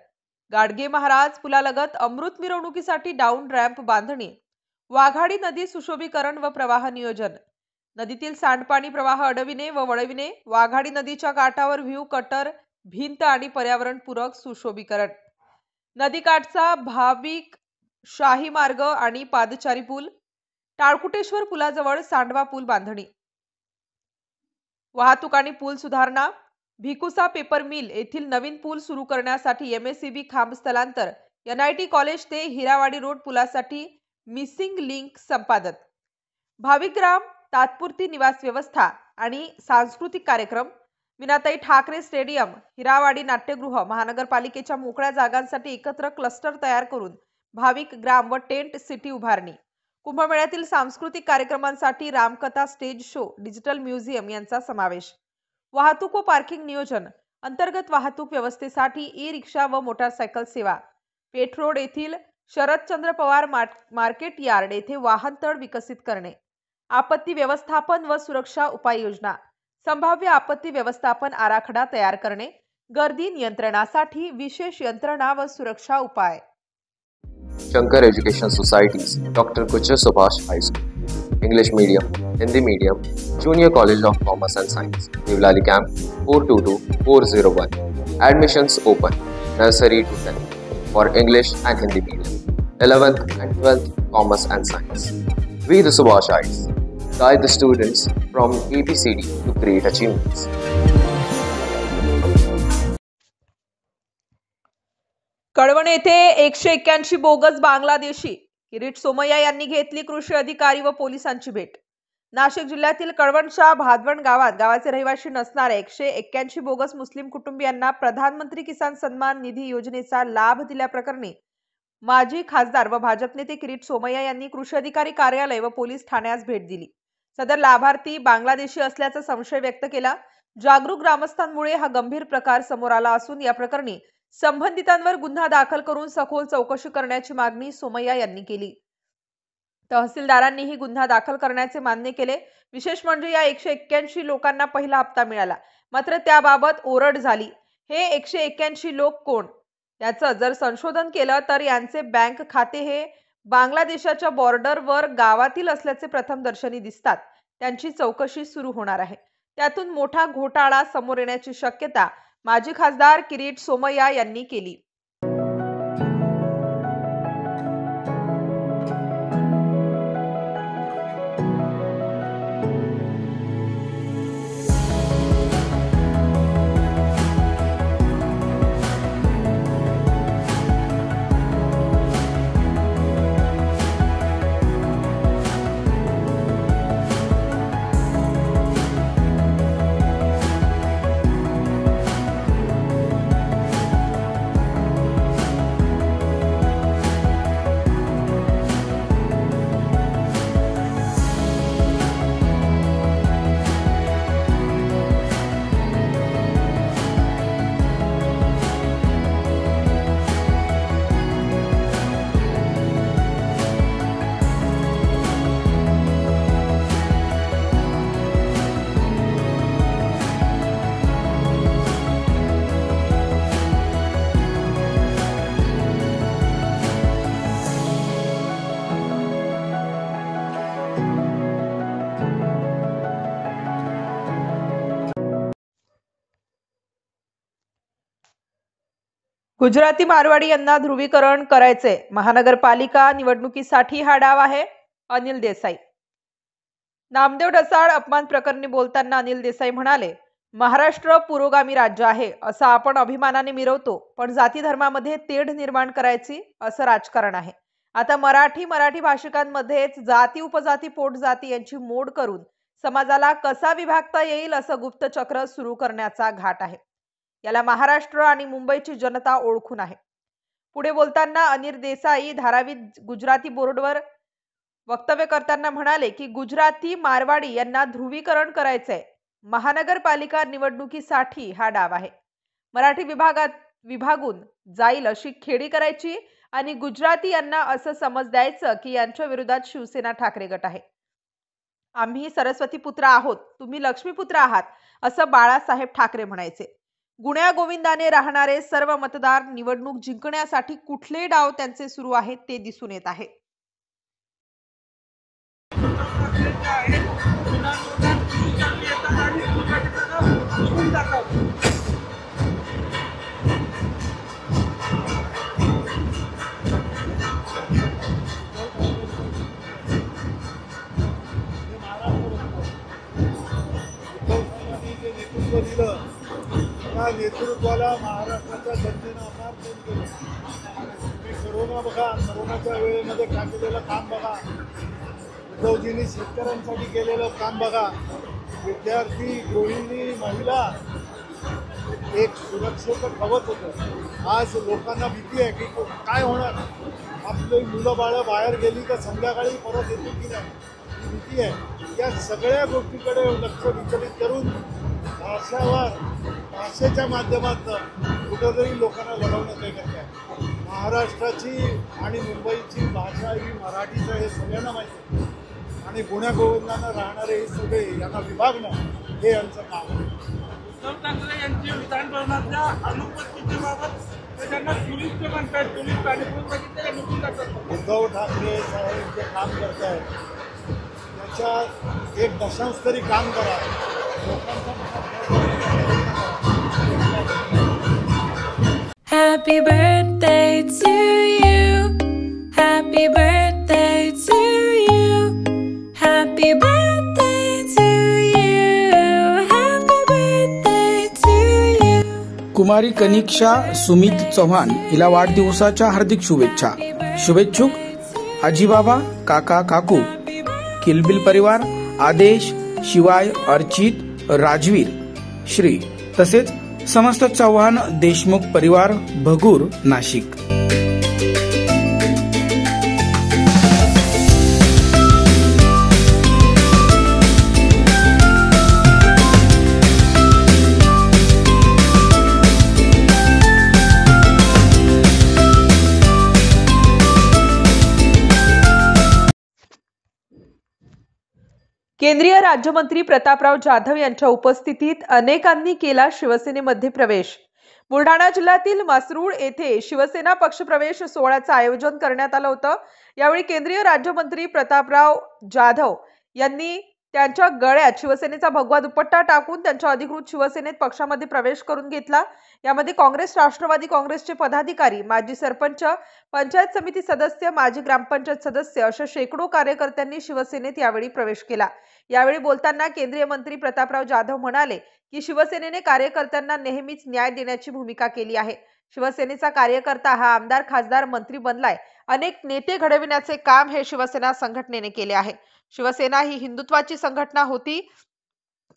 गाडगे महाराज पुलालगत अमृत मिरवणुकीसाठी डाऊन रॅम्प बांधणे, वाघाडी नदी सुशोभीकरण व प्रवाह नियोजन, नदीतील सांडपाणी प्रवाह अडविणे व वळविणे, वाघाडी नदीच्या काठावर व्ह्यू कटर भिंत आणि पर्यावरणपूरक सुशोभीकरण, नदीकाठचा भाविक शाही मार्ग आणि पादचारी पूल, टाळकुटेश्वर पुलाजवळ सांडवा पूल बांधणी, वाहतूक आणि पूल सुधारणा, भिकुसा पेपर मिल येथील नवीन पूल सुरू करण्यासाठी MSCB खांब स्थलांतर, NIT कॉलेज ते हिरावाडी रोड पुलासाठी मिसिंग लिंक संपादन, भाविकग्राम तात्पुरती निवास व्यवस्था आणि सांस्कृतिक कार्यक्रम, विनाताई ठाकरे स्टेडियम, हिरावाडी नाट्यगृह, महानगरपालिकेच्या मोकळ्या जागांसाठी एकत्र क्लस्टर तयार करून भाविक ग्राम व टेंट सिटी उभारणी, कुंभमेळ्यातील सांस्कृतिक कार्यक्रमांसाठी रामकथा स्टेज शो, डिजिटल म्युझियम यांचा समावेश, वाहतूक व पार्किंग नियोजन, अंतर्गत वाहतूक व्यवस्थेसाठी ई-रिक्षा व मोटारसायकल सेवा, पेठ रोड येथील शरदचंद्र पवार मार्केट यार्ड येथे वाहनतळ विकसित करणे, आपत्ती व्यवस्थापन व सुरक्षा उपाययोजना, संभाव्य आपत्ती व्यवस्थापन आराखडा तयार करणे, गर्दी नियंत्रणासाठी विशेष यंत्रणा व सुरक्षा उपाय. Shankar Education Societies, Dr. Kuchar Subhash High School, English Medium, Hindi Medium, Junior College of Commerce and Science, Nivlali Camp 422401. Admissions open, nursery to 10th, for English and Hindi Medium, 11th and 12th Commerce and Science. We the Subhashites guide the students from ABCD to great achievements. Kalwan येथे 181 bogus Bangladeshi. Kirit Somaiya यांनी घेतली कृषी अधिकारी व पोलिसांची भेट. नाशिक जिल्ह्यातील कळवणच्या भादवण गावात गावाचे रहिवासी नसणाऱ्या 181 बोगस मुस्लिम कुटुंबियांना प्रधानमंत्री किसान सन्मान निधी योजनेचा लाभ दिल्याप्रकरणी माजी खासदार व भाजप नेते किरीट सोमय्या यांनी कृषी अधिकारी कार्यालय व पोलीस ठाण्यास भेट दिली. सदर लाभार्थी बांगलादेशी असल्याचा संशय व्यक्त केला. जागरूक ग्रामस्थांमुळे हा गंभीर प्रकार समोर आला असून या प्रकरणी संबंधितांवर गुन्हा दाखल करून सखोल चौकशी करण्याची मागणी सोमय्या यांनी केली. तहसीलदारांनीही गुन्हा दाखल करण्याचे मान्य केले. विशेष म्हणजे या 181 लोकांना पहिला हप्ता मिळाला, मात्र त्याबाबत ओरड झाली. हे 181 लोक कोण? याचं जर संशोधन केलं तर यांचे बँक खाते हे बांगलादेशाच्या बॉर्डरवर गावातील असल्याचे प्रथमदर्शनी दिसतात. त्यांची चौकशी सुरू होणार आहे. त्यातून मोठा घोटाळा समोर येण्याची शक्यता माजी खासदार किरीट सोमय्या यांनी केली. गुजराती मारवाडी यांना ध्रुवीकरण करायचे, महानगरपालिका निवडणुकीसाठी हा डाव आहे. अनिल देसाई. नामदेव ढसाळ अपमान प्रकरणी बोलताना अनिल देसाई म्हणाले, महाराष्ट्र पुरोगामी राज्य आहे असं आपण अभिमानाने मिरवतो, पण जाती धर्मामध्ये तेढ निर्माण करायची असं राजकारण आहे. आता मराठी भाषिकांमध्येच जाती उपजाती पोटजाती यांची मोड करून समाजाला कसा विभागता येईल असं गुप्तचक्र सुरू करण्याचा घाट आहे. याला महाराष्ट्र आणि मुंबईची जनता ओळखून आहे. पुढे बोलताना अनिल देसाई धारावी गुजराती बोर्डवर वक्तव्य करताना म्हणाले की गुजराती मारवाडी यांना ध्रुवीकरण करायचंय, महानगरपालिका निवडणुकीसाठी हा डाव आहे. मराठी विभागून जाईल अशी खेडी करायची आणि गुजराती यांना असं समज द्यायचं की यांच्या विरोधात शिवसेना ठाकरे गट आहे. आम्ही सरस्वती पुत्र आहोत, तुम्ही लक्ष्मीपुत्र आहात असं बाळासाहेब ठाकरे म्हणायचे. गुण्या गोविंदाने राहणारे सर्व मतदार निवडणूक जिंकण्यासाठी कुठले डाव त्यांचे सुरू आहेत ते दिसून येत आहे. त्या नेतृत्वाला महाराष्ट्राच्या जनतेनं अपार प्रेम केलं. करोना बघा, करोनाच्या वेळेमध्ये काय केलेलं काम बघा, उद्धवजींनी शेतकऱ्यांसाठी केलेलं काम बघा, विद्यार्थी, गृहिणी, महिला एक सुरक्षेचं कवच होतं. आज लोकांना भीती आहे की काय होणार, आपली मुलं बाळं बाहेर गेली तर संध्याकाळी परत येतील की नाही, ही भीती आहे. या सगळ्या गोष्टीकडे लक्ष विचलित करून भाषेच्या माध्यमातून कुठंतरी लोकांना लढवण्यात येत आहे. महाराष्ट्राची आणि मुंबईची भाषा ही मराठीचं हे सगळ्यांना माहिती आहे आणि गुण्या गोविंदानं राहणारे हे सगळे यांना विभागणं हे यांचं काम आहे. उद्धव ठाकरे यांची विधान भवनातल्या अनुपस्थितीच्या बाबत त्यांना पोलीस म्हणतात, पोलीस पाणीपुरी उद्धव ठाकरे साहेब जे काम करत आहेत त्याच्या एक दशांश तरी काम करा. Happy birthday to you. Happy birthday to you. Happy birthday to you. Happy birthday to you. कुमारी कनिक्षा सुमित चव्हाण हिला वाढदिवसाच्या हार्दिक शुभेच्छा. शुभेच्छुक आजीबाबा, काका काकू, किलबिल परिवार, आदेश, शिवाय, अर्चित, राजवीर, श्री तसेच समस्त चव्हाण देशमुख परिवार, भगूर, नाशिक. केंद्रीय राज्यमंत्री प्रतापराव जाधव यांच्या उपस्थितीत अनेकांनी केला शिवसेनेमध्ये प्रवेश. बुलढाणा जिल्ह्यातील मासरूळ येथे शिवसेना पक्षप्रवेश सोहळ्याचं आयोजन करण्यात आलं होतं. यावेळी केंद्रीय राज्यमंत्री प्रतापराव जाधव यांनी त्यांच्या गळ्यात शिवसेनेचा भगवा दुपट्टा टाकून त्यांच्या अधिकृत शिवसेनेत पक्षामध्ये प्रवेश करून घेतला. यामध्ये काँग्रेस, राष्ट्रवादी काँग्रेसचे पदाधिकारी, माजी सरपंच, पंचायत समिती सदस्य, माजी ग्रामपंचायत सदस्य अशा शेकडो कार्यकर्त्यांनी शिवसेनेत यावेळी प्रवेश केला. यावेळी बोलताना केंद्रीय मंत्री प्रतापराव जाधव म्हणाले की शिवसेनेने कार्यकर्त्यांना नेहमीच न्याय देण्याची भूमिका केली आहे. शिवसेनेचा कार्यकर्ता हा आमदार, खासदार, मंत्री बनलाय. अनेक नेते घडविण्याचे काम हे शिवसेना संघटनेने केले आहे. शिवसेना ही हिंदुत्वाची संघटना होती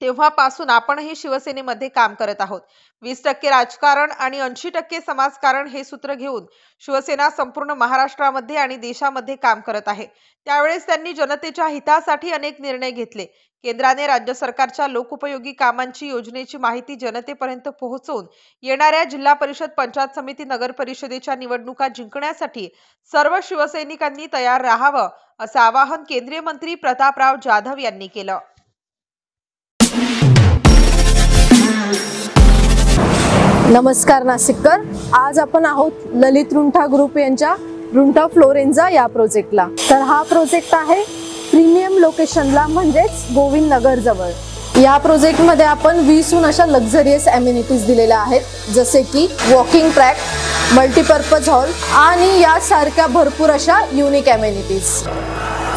तेव्हापासून आपणही शिवसेनेमध्ये काम करत आहोत. 20% राजकारण आणि 80% समाजकारण हे सूत्र घेऊन शिवसेना संपूर्ण महाराष्ट्रामध्ये आणि देशामध्ये काम करत आहे. त्यावेळेस त्यांनी जनतेच्या हितासाठी अनेक निर्णय घेतले. केंद्राने राज्य सरकारच्या लोकोपयोगी कामांची योजनेची माहिती जनतेपर्यंत पोहोचवून येणाऱ्या जिल्हा परिषद, पंचायत समिती, नगर परिषदेच्या निवडणुका जिंकण्यासाठी सर्व शिवसैनिकांनी तयार राहावं असं आवाहन केंद्रीय मंत्री प्रतापराव जाधव यांनी केलं. नमस्कार नाशिककर, आज आपण आहोत ललित रुंठा ग्रुप यांच्या रुंठा फ्लोरेन्झा या प्रोजेक्टला. तर हा प्रोजेक्ट आहे प्रीमियम लोकेशनला, म्हणजेच गोविंद नगर जवळ. या प्रोजेक्टमध्ये आपण 20हून अशा लक्झरियस ॲम्युनिटीज दिलेल्या आहेत, जसे की वॉकिंग ट्रॅक, मल्टीपर्पज हॉल आणि यासारख्या भरपूर अशा युनिक ॲम्युनिटीज.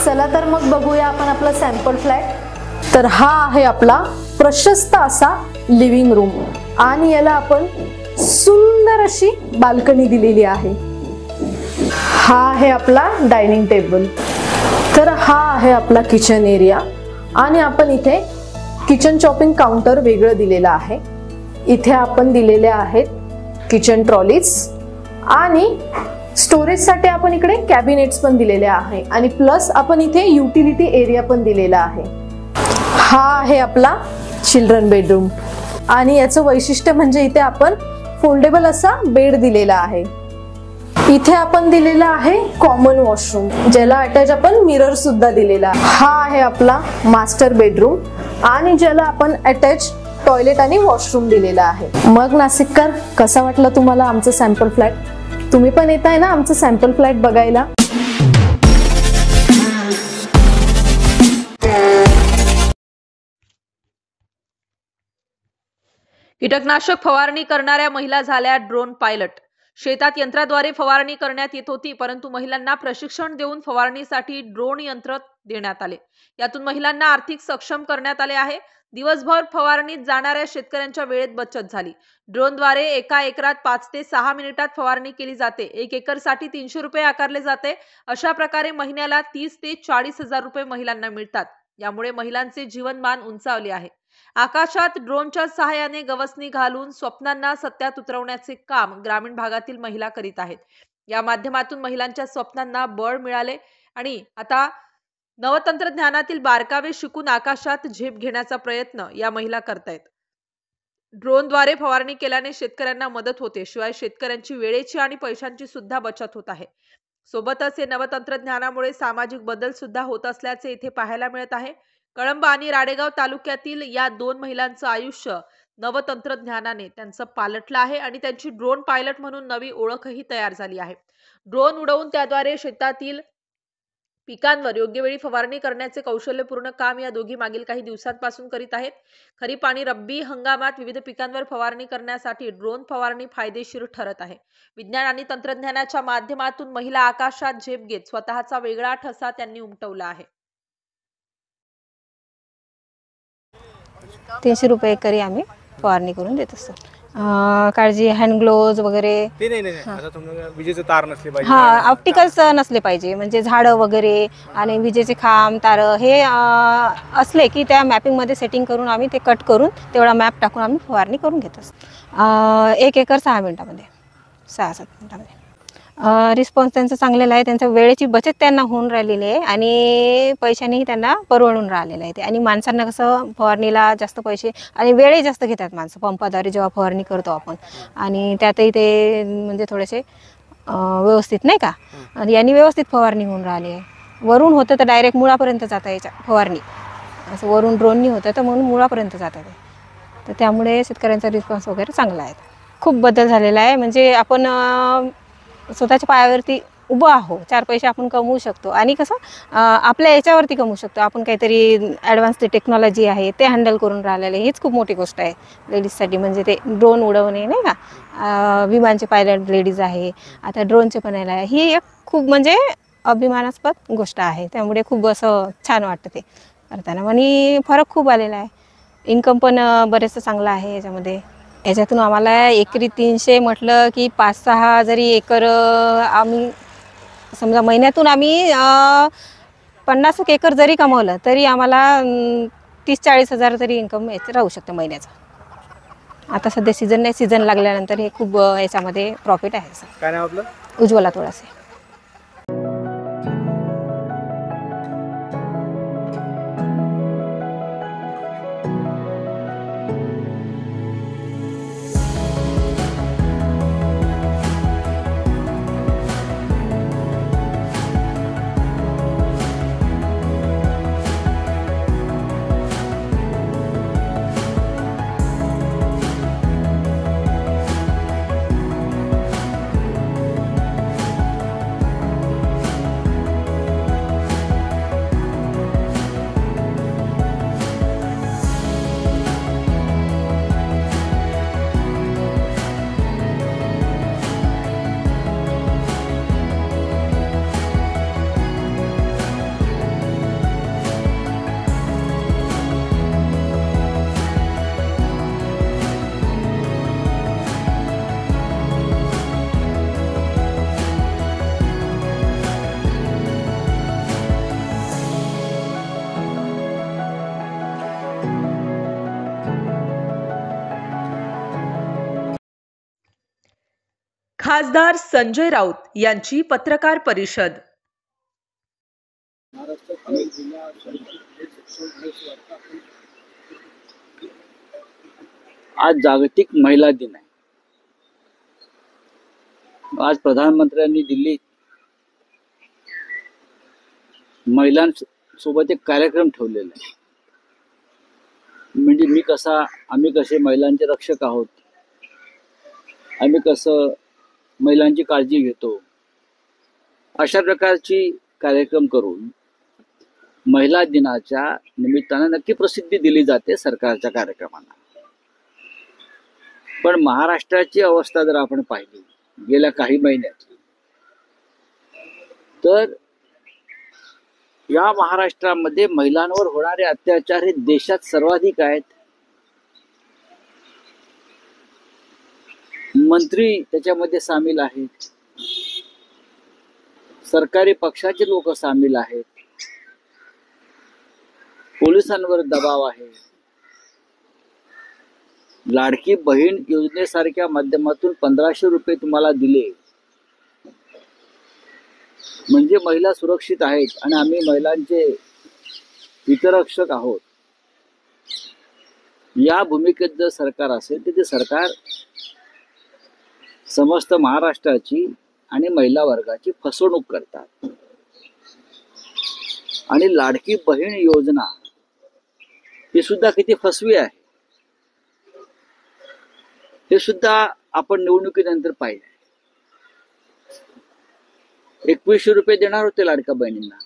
चला तर मग बघूया आपण आपला सॅम्पल फ्लॅट. तर हा आहे आपला प्रशस्त असा लिव्हिंग रूम आणि याला आपण सुंदर अशी बाल्कनी दिलेली आहे. हा आहे आपला डायनिंग टेबल. तर हा आहे आपला किचन एरिया आणि आपण इथे किचन चॉपिंग काउंटर वेगळं दिलेलं आहे. इथे आपण दिलेले आहेत किचन ट्रॉलीज आणि स्टोरेजसाठी आपण इकडे कॅबिनेट्स पण दिलेले आहे आणि प्लस आपण इथे युटिलिटी एरिया पण दिलेला आहे. हा आहे आपला चिल्ड्रन बेडरूम आणि याचं वैशिष्ट्य म्हणजे इथे आपण फोल्डेबल असा बेड दिलेला आहे. इथे आपण दिलेला आहे कॉमन वॉशरूम, ज्याला अटॅच आपण मिरर सुद्धा दिलेला आहे. हा आहे आपला मास्टर बेडरूम आणि ज्याला आपण अटॅच टॉयलेट आणि वॉशरूम दिलेला आहे. मग नाशिककर, कसा वाटला तुम्हाला आमचं सॅम्पल फ्लॅट? तुम्ही पण येत आहे ना आमचं सॅम्पल फ्लॅट बघायला? कीटकनाशक फवारणी करणाऱ्या महिला झाल्या ड्रोन पायलट. शेतात यंत्राद्वारे फवारणी करण्यात येत होती, परंतु महिलांना प्रशिक्षण देऊन फवारणीसाठी ड्रोन यंत्र देण्यात आले. यातून महिलांना आर्थिक सक्षम करण्यात आले आहे. दिवसभर फवारणीत जाणाऱ्या शेतकऱ्यांच्या वेळेत बचत झाली. ड्रोनद्वारे एका एकरात 5 ते 6 मिनिटात फवारणी केली जाते. 1 एकरसाठी 300 रुपये आकारले जाते. अशा प्रकारे महिन्याला 30 ते 40 हजार रुपये महिलांना मिळतात. यामुळे महिलांचे जीवनमान उंचावले आहे. आकाशात ड्रोनच्या सहाय्याने गवसणी घालून स्वप्नांना सत्यात उतरवण्याचे काम ग्रामीण भागातील महिला करीत आहेत. या माध्यमातून महिलांच्या स्वप्नांना बळ मिळाले आणि आता नवतंत्रज्ञानातील बारकावे शिकून आकाशात झेप घेण्याचा प्रयत्न या महिला करतायत. ड्रोनद्वारे फवारणी केल्याने शेतकऱ्यांना मदत होते, शिवाय शेतकऱ्यांची वेळेची आणि पैशांची सुद्धा बचत होत आहे. सोबतच हे नवतंत्रज्ञानामुळे सामाजिक बदल सुद्धा होत असल्याचे इथे पाहायला मिळत आहे. कळंब आणि राडेगाव तालुक्यातील या 2 महिलांचं आयुष्य नवतंत्रज्ञानाने त्यांचं पालटलं आहे आणि त्यांची ड्रोन पायलट म्हणून नवी ओळखही तयार झाली आहे. ड्रोन उडवून त्याद्वारे शेतातील पिकांवर योग्य वेळी फवारणी करण्याचे कौशल्यपूर्ण काम या दोघी मागील काही दिवसांपासून करीत आहेत. खरीप आणि रब्बी हंगामात विविध पिकांवर फवारणी करण्यासाठी ड्रोन फवारणी फायदेशीर ठरत आहे. विज्ञान आणि तंत्रज्ञानाच्या माध्यमातून महिला आकाशात झेप घेत स्वतःचा वेगळा ठसा त्यांनी उमटवला आहे. 300 रुपये एकरी आम्ही फवारणी करून देत असतो. काळजी, हँड ग्लोव्ज वगैरे. आता तुम्हाला विजेचे तार नसले पाहिजे. हा, ऑप्टिकल्स नसले पाहिजे, म्हणजे झाडं वगैरे आणि विजेचे खांब, तार हे असले की त्या मॅपिंगमध्ये सेटिंग करून आम्ही ते कट करून तेवढा मॅप टाकून आम्ही फवारणी करून घेत असतो. 1 एकर 6 मिनिटामध्ये, 6-7 मिनिटामध्ये. रिस्पॉन्स त्यांचा चांगलेला आहे. त्यांच्या वेळेची बचत त्यांना होऊन राहिलेली आहे आणि पैशानेही त्यांना परवडून राहिलेलं आहे. आणि माणसांना कसं फवारणीला जास्त पैसे आणि वेळही जास्त घेतात माणसं पंपाद्वारे जेव्हा फवारणी करतो आपण, आणि त्यातही ते म्हणजे थोडेसे व्यवस्थित नाही का. आणि यांनी व्यवस्थित फवारणी होऊन राहिली आहे. वरून होतं तर डायरेक्ट मुळापर्यंत जातं याच्या फवारणी, असं वरून ड्रोननी होतं तर म्हणून मुळापर्यंत जातं ते. तर त्यामुळे शेतकऱ्यांचा रिस्पॉन्स वगैरे चांगला आहे. खूप बदल झालेला आहे. म्हणजे आपण स्वतःच्या पायावरती उभं आहो, 4 पैसे आपण कमवू शकतो आणि कसं आपल्या याच्यावरती कमवू शकतो. आपण काहीतरी ॲडव्हान्स टेक्नॉलॉजी आहे ते हँडल करून राहिलेलं आहे. हीच खूप मोठी गोष्ट आहे लेडीजसाठी. म्हणजे ते ड्रोन उडवणे नाही का, विमानचे पायलट लेडीज आहे, आता ड्रोनचे पण आहे. ही एक खूप म्हणजे अभिमानास्पद गोष्ट आहे. त्यामुळे खूप असं छान वाटतं ते करताना आणि फरक खूप आलेला आहे. इन्कम पण बरेचसं चांगलं आहे याच्यामध्ये. याच्यातून आम्हाला एकरी 300 म्हटलं की 5-6 जरी एकर आम्ही समजा महिन्यातून आम्ही 50 एकर जरी कमवलं तरी आम्हाला 30-40 हजार तरी इन्कम राहू शकतं महिन्याचं. आता सध्या सीझन नाही, सीझन लागल्यानंतर हे खूप याच्यामध्ये प्रॉफिट आहे. काय नाव आपलं? उज्ज्वला तोळासे. खासदार संजय राऊत यांची पत्रकार परिषद. आज जागतिक महिला दिन आहे. आज प्रधानमंत्र्यांनी दिल्लीत महिलांसोबत एक कार्यक्रम ठेवलेला आहे. म्हणजे आम्ही कसे महिलांचे रक्षक आहोत, आम्ही कसं महिलांची काळजी घेतो, अशा प्रकारची कार्यक्रम करून महिला दिनाच्या निमित्तानं नक्की प्रसिद्धी दिली जाते सरकारच्या कार्यक्रमांना. पण महाराष्ट्राची अवस्था जर आपण पाहिली गेल्या काही महिन्यात, तर या महाराष्ट्रामध्ये महिलांवर होणारे अत्याचार हे देशात सर्वाधिक आहेत. मंत्री त्याच्यामध्ये सामील आहेत, सरकारी पक्षाचे लोक सामील आहेत, पोलिसांवर दबाव आहे. लाडकी बहीण योजनेसारख्या माध्यमातून 1500 रुपये तुम्हाला दिले म्हणजे महिला सुरक्षित आहेत आणि आम्ही महिलांचे हितरक्षक आहोत, या भूमिकेत जर सरकार असेल तर ते सरकार समस्त महाराष्ट्राची आणि महिला वर्गाची फसवणूक करतात. आणि लाडकी बहीण योजना ही सुद्धा किती फसवी आहे हे सुद्धा आपण निवडणुकीनंतर पाहिलं. 2100 रुपये देणार होते लाडक्या बहिणींना,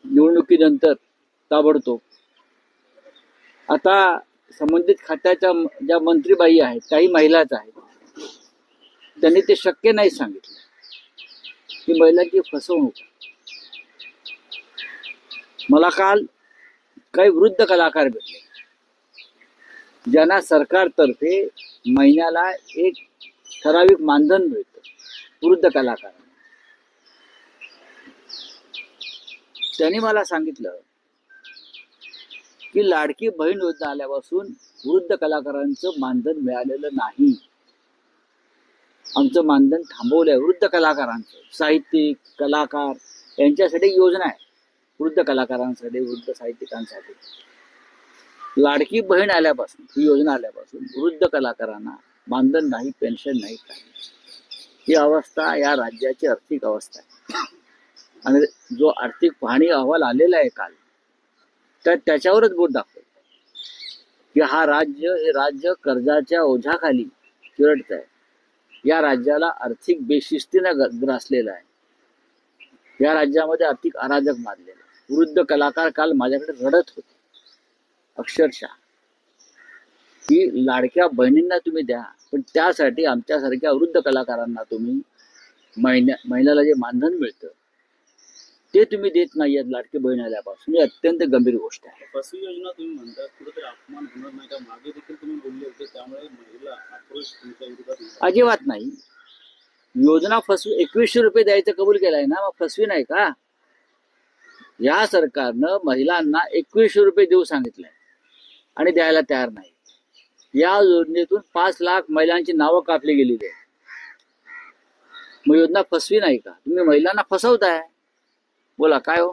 निवडणुकीनंतर ताबडतोब आता संबंधित खात्याच्या ज्या मंत्रीबाई आहेत काही महिलाच आहेत, त्यांनी ते शक्य नाही सांगितलं की महिलांची फसवणूक. मला काल काही वृद्ध कलाकार भेटले ज्यांना सरकारतर्फे महिन्याला एक ठराविक मानधन मिळतं वृद्ध कलाकारांना. त्यांनी मला सांगितलं की लाडकी बहीण योजना आल्यापासून वृद्ध कलाकारांचं मानधन मिळालेलं नाही. आमचं मानधन थांबवलंय. वृद्ध कलाकारांचं, साहित्यिक कलाकार यांच्यासाठी योजना आहे, वृद्ध कलाकारांसाठी, वृद्ध साहित्यिकांसाठी. लाडकी बहीण आल्यापासून, ही योजना आल्यापासून वृद्ध कलाकारांना मानधन नाही, पेन्शन नाही, काही. ही अवस्था या राज्याची आर्थिक अवस्था आहे. आणि जो आर्थिक पाहणी अहवाल आलेला आहे काल, तर त्याच्यावरच बोट दाखवतो की हे राज्य कर्जाच्या ओझ्याखाली चिरडत आहे. या राज्याला आर्थिक बेशिस्तीनं ग्रासलेलं आहे. या राज्यामध्ये आर्थिक अराजक माजलेलं आहे. वृद्ध कलाकार काल माझ्याकडे रडत होते अक्षरशः की लाडक्या बहिणींना तुम्ही द्या, पण त्यासाठी आमच्यासारख्या वृद्ध कलाकारांना तुम्ही महिन्याला जे मानधन मिळतं ते तुम्ही देत नाहीयेत लाडकी बहीण आल्यापासून. ही अत्यंत गंभीर गोष्ट आहे. फसवी योजना तुम्ही म्हणता, कुठेतरी अपमान होणार नाही का? मागे देखील तुम्ही बोलले होते, त्यामुळे महिला आक्रोश तुमच्या विरोधात. अजिबात नाही. योजना फसवी. 2100 रुपये द्यायचं कबूल केलाय ना, मग फसवी नाही का? या सरकारनं महिलांना 2100 रुपये देऊ सांगितलंय आणि द्यायला तयार नाही. या योजनेतून 5 लाख महिलांची नावं कापली गेलेली आहे. मग योजना फसवी नाही का? तुम्ही महिलांना फसवताय. बोला काय हो?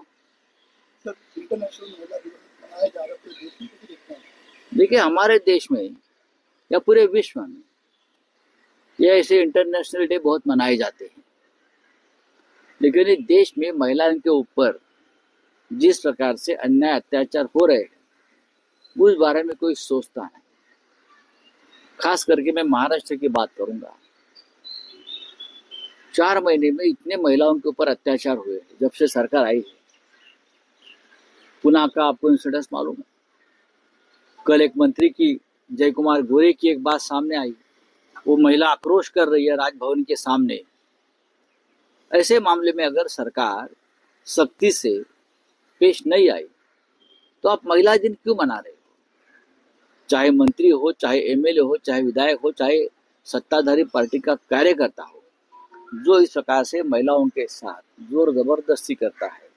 देखिए, हमारे देश में या पूरे विश्व में ये ऐसे इंटरनेशनल डे बहुत मनाए जाते हैं, लेकिन इस देश में महिलाओं के ऊपर जिस प्रकार से अन्याय अत्याचार हो रहे हैं उस बारे में कोई सोचता नहीं. खास करके मैं महाराष्ट्र की बात करूंगा. 4 महीने में इतने महिलाओं के ऊपर अत्याचार हुए जब से सरकार आई है. पुणे का आपको इंसिडेंस मालूम है. कल एक मंत्री की, जय कुमार गोरे की एक बात सामने आई. वो महिला आक्रोश कर रही है राजभवन के सामने. ऐसे मामले में अगर सरकार सख्ती से पेश नहीं आई तो आप महिला दिन क्यों मना रहे हो? चाहे मंत्री हो, चाहे एमएलए हो, चाहे विधायक हो, चाहे सत्ताधारी पार्टी का कार्यकर्ता हो, जो इस प्रकार से महिलाओं के साथ जोर जबरदस्ती करता है,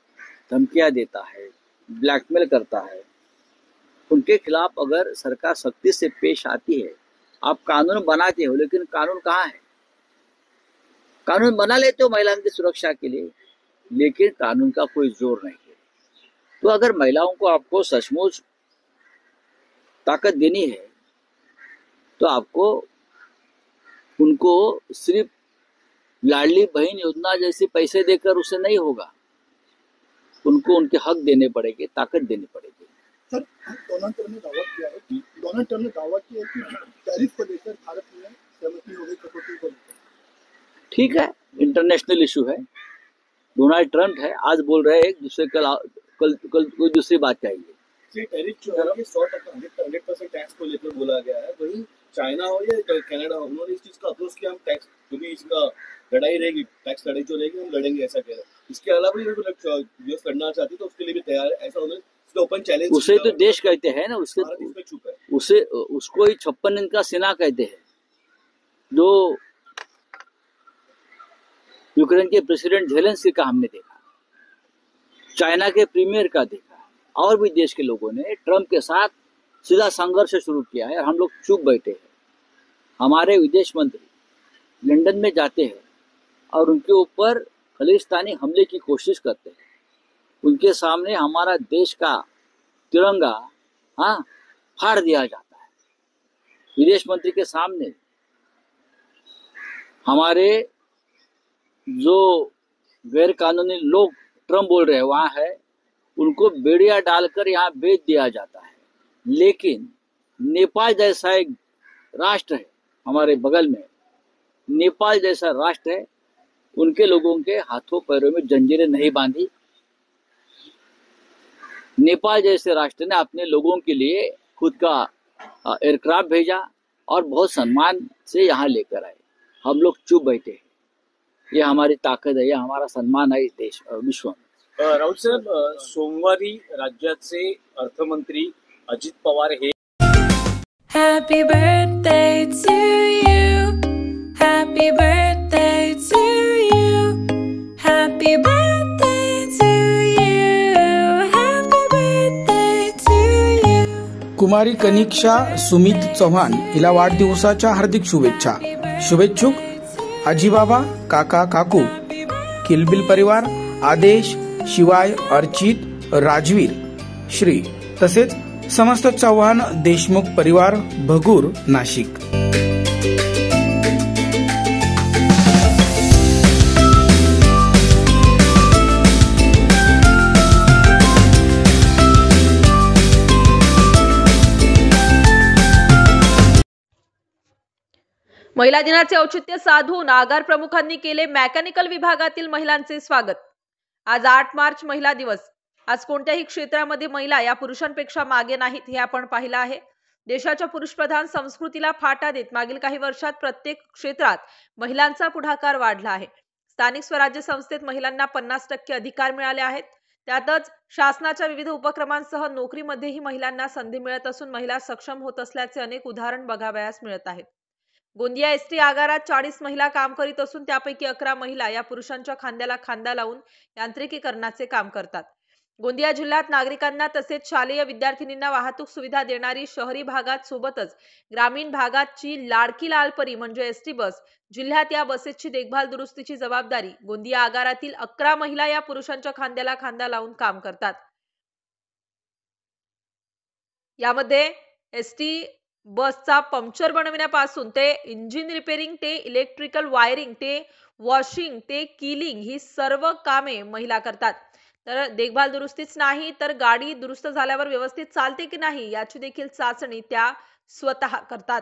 धमकियां देता है, ब्लैकमेल करता है, उनके खिलाफ अगर सरकार सख्ती से पेश आती है. आप कानून बनाते हो, लेकिन कानून कहाँ है? कानून बना लेते हो महिलाओं की सुरक्षा के लिए, लेकिन कानून का कोई जोर नहीं है। तो अगर महिलाओं को आपको सचमुच ताकत देनी है तो आपको उनको सिर्फ लाडली बहन योजना जैसी पैसे देकर उसे नहीं होगा, उनको उनके हक देने पड़ेंगे, ताकत देनी पड़ेगी। सर, डोनाल्ड ट्रम्प ने दावा किया है कि टैरिफ को लेकर भारत में सहमति हो गई कटौती को लेकर। ठीक है, इंटरनेशनल इशू है, डोनाल्ड ट्रम्प है, आज बोल रहे हैं, दूसरे कल कोई दूसरी बात चाहिए। टैरिफ जो है 100% टैक्स को लेकर बोला गया है, वही चाइना हो या कनाडा हो, उन्होंने इस चीज का अप्रोच किया, हम टैक्स जो भी इसका लड़ाई रहेगी, टैक्स लड़ाई जो रहेगी हम लड़ेंगे, ऐसा कह रहे हैं। इसके अलावा भी यूएस लड़ना चाहती है तो उसके लिए भी तैयार है, ऐसा उन्होंने ओपन चैलेंज। उसे तो देश कहते हैं ना, उसको ही 56 इंच का सेना कहते हैं। जो यूक्रेन के प्रेसिडेंट ज़ेलेंस्की का हमने देखा, चाइना के प्रीमियर का देखा, और भी देश के लोगों ने ट्रम्प के साथ सीधा संघर्ष शुरू किया है और हम लोग चुप बैठे हैं। हमारे विदेश मंत्री लंदन में जाते हैं और उनके ऊपर खालिस्तानी हमले की कोशिश करते हैं, उनके सामने हमारा देश का तिरंगा फाड़ दिया जाता है। विदेश मंत्री के सामने हमारे जो गैर कानूनी लोग ट्रम्प बोल रहे हैं वहाँ है, उनको बेड़िया डालकर यहाँ बेच दिया जाता है। लेकिन नेपाल जैसा एक राष्ट्र है हमारे बगल में, नेपाल जैसा राष्ट्र है, उनके लोगों के हाथों पैरों में जंजीरें नहीं बांधी। नेपाल जैसे राष्ट्र ने अपने लोगों के लिए खुद का एयरक्राफ्ट भेजा और बहुत सम्मान से यहाँ लेकर आए। हम लोग चुप बैठे हैं, ये हमारी ताकद है, ये हमारा सम्मान है इस देश विश्व में। राऊत साहेब, सोमवारी राज्याचे अर्थमंत्री अजित पवार हे Happy birthday to you. Happy birthday to you. Happy birthday to you. Happy birthday to you. कुमारी कनिक्षा सुमित चव्हाण हिला वाढदिवसाच्या हार्दिक शुभेच्छा। शुभेच्छुक आजीबाबा, काका काकू, किलबिल परिवार, आदेश, शिवाय, अर्चित, राजवीर, श्री तसेच समस्त चव्हाण देशमुख परिवार, भगूर, नाशिक। महिला दिनाचे औचित्य साधून आगार प्रमुखांनी केले मेकॅनिकल विभागातील महिलांचे स्वागत। आज 8 मार्च महिला दिवस। आज कोणत्याही क्षेत्रामध्ये महिला या पुरुषांपेक्षा मागे नाहीत हे आपण पाहिलं आहे। देशाच्या पुरुषप्रधान संस्कृतीला फाटा देत मागील काही वर्षात प्रत्येक क्षेत्रात महिलांचा पुढाकार वाढला आहे। स्थानिक स्वराज्य संस्थेत महिलांना 50% अधिकार मिळाले आहेत। त्यातच शासनाच्या विविध उपक्रमांसह नोकरीमध्येही महिलांना संधी मिळत असून महिला सक्षम होत असल्याचे अनेक उदाहरण बघावयास मिळत आहेत। गोंदिया एसटी आगारात 40 महिला काम करीत असून त्यापैकी 11 महिला या पुरुषांच्या खांद्याला खांदा लावून यांत्रिकीकरणाचे काम करतात। गोंदिया जिल्ह्यात नागरिकांना तसेच शालेय विद्यार्थिनींना वाहतूक सुविधा देणारी शहरी भागात सोबतच ग्रामीण भागातची लाडकी लालपरी म्हणजे एसटी बस, जिल्ह्यात या बसेसची देखभाल दुरुस्तीची जबाबदारी गोंदिया आगारातील 11 महिला या पुरुषांच्या खांद्याला खांदा लावून काम करतात। यामध्ये एसटी बसचा पंक्चर बनविण्यापासून ते इंजिन रिपेअरिंग ते इलेक्ट्रिकल वायरिंग ते वॉशिंग ते कीलिंग ही सर्व कामे महिला करतात। तर देखभाल दुरुस्तीच नाही तर गाडी दुरुस्त झाल्यावर व्यवस्थित चालते की नाही याची देखील चाचणी त्या स्वतः करतात।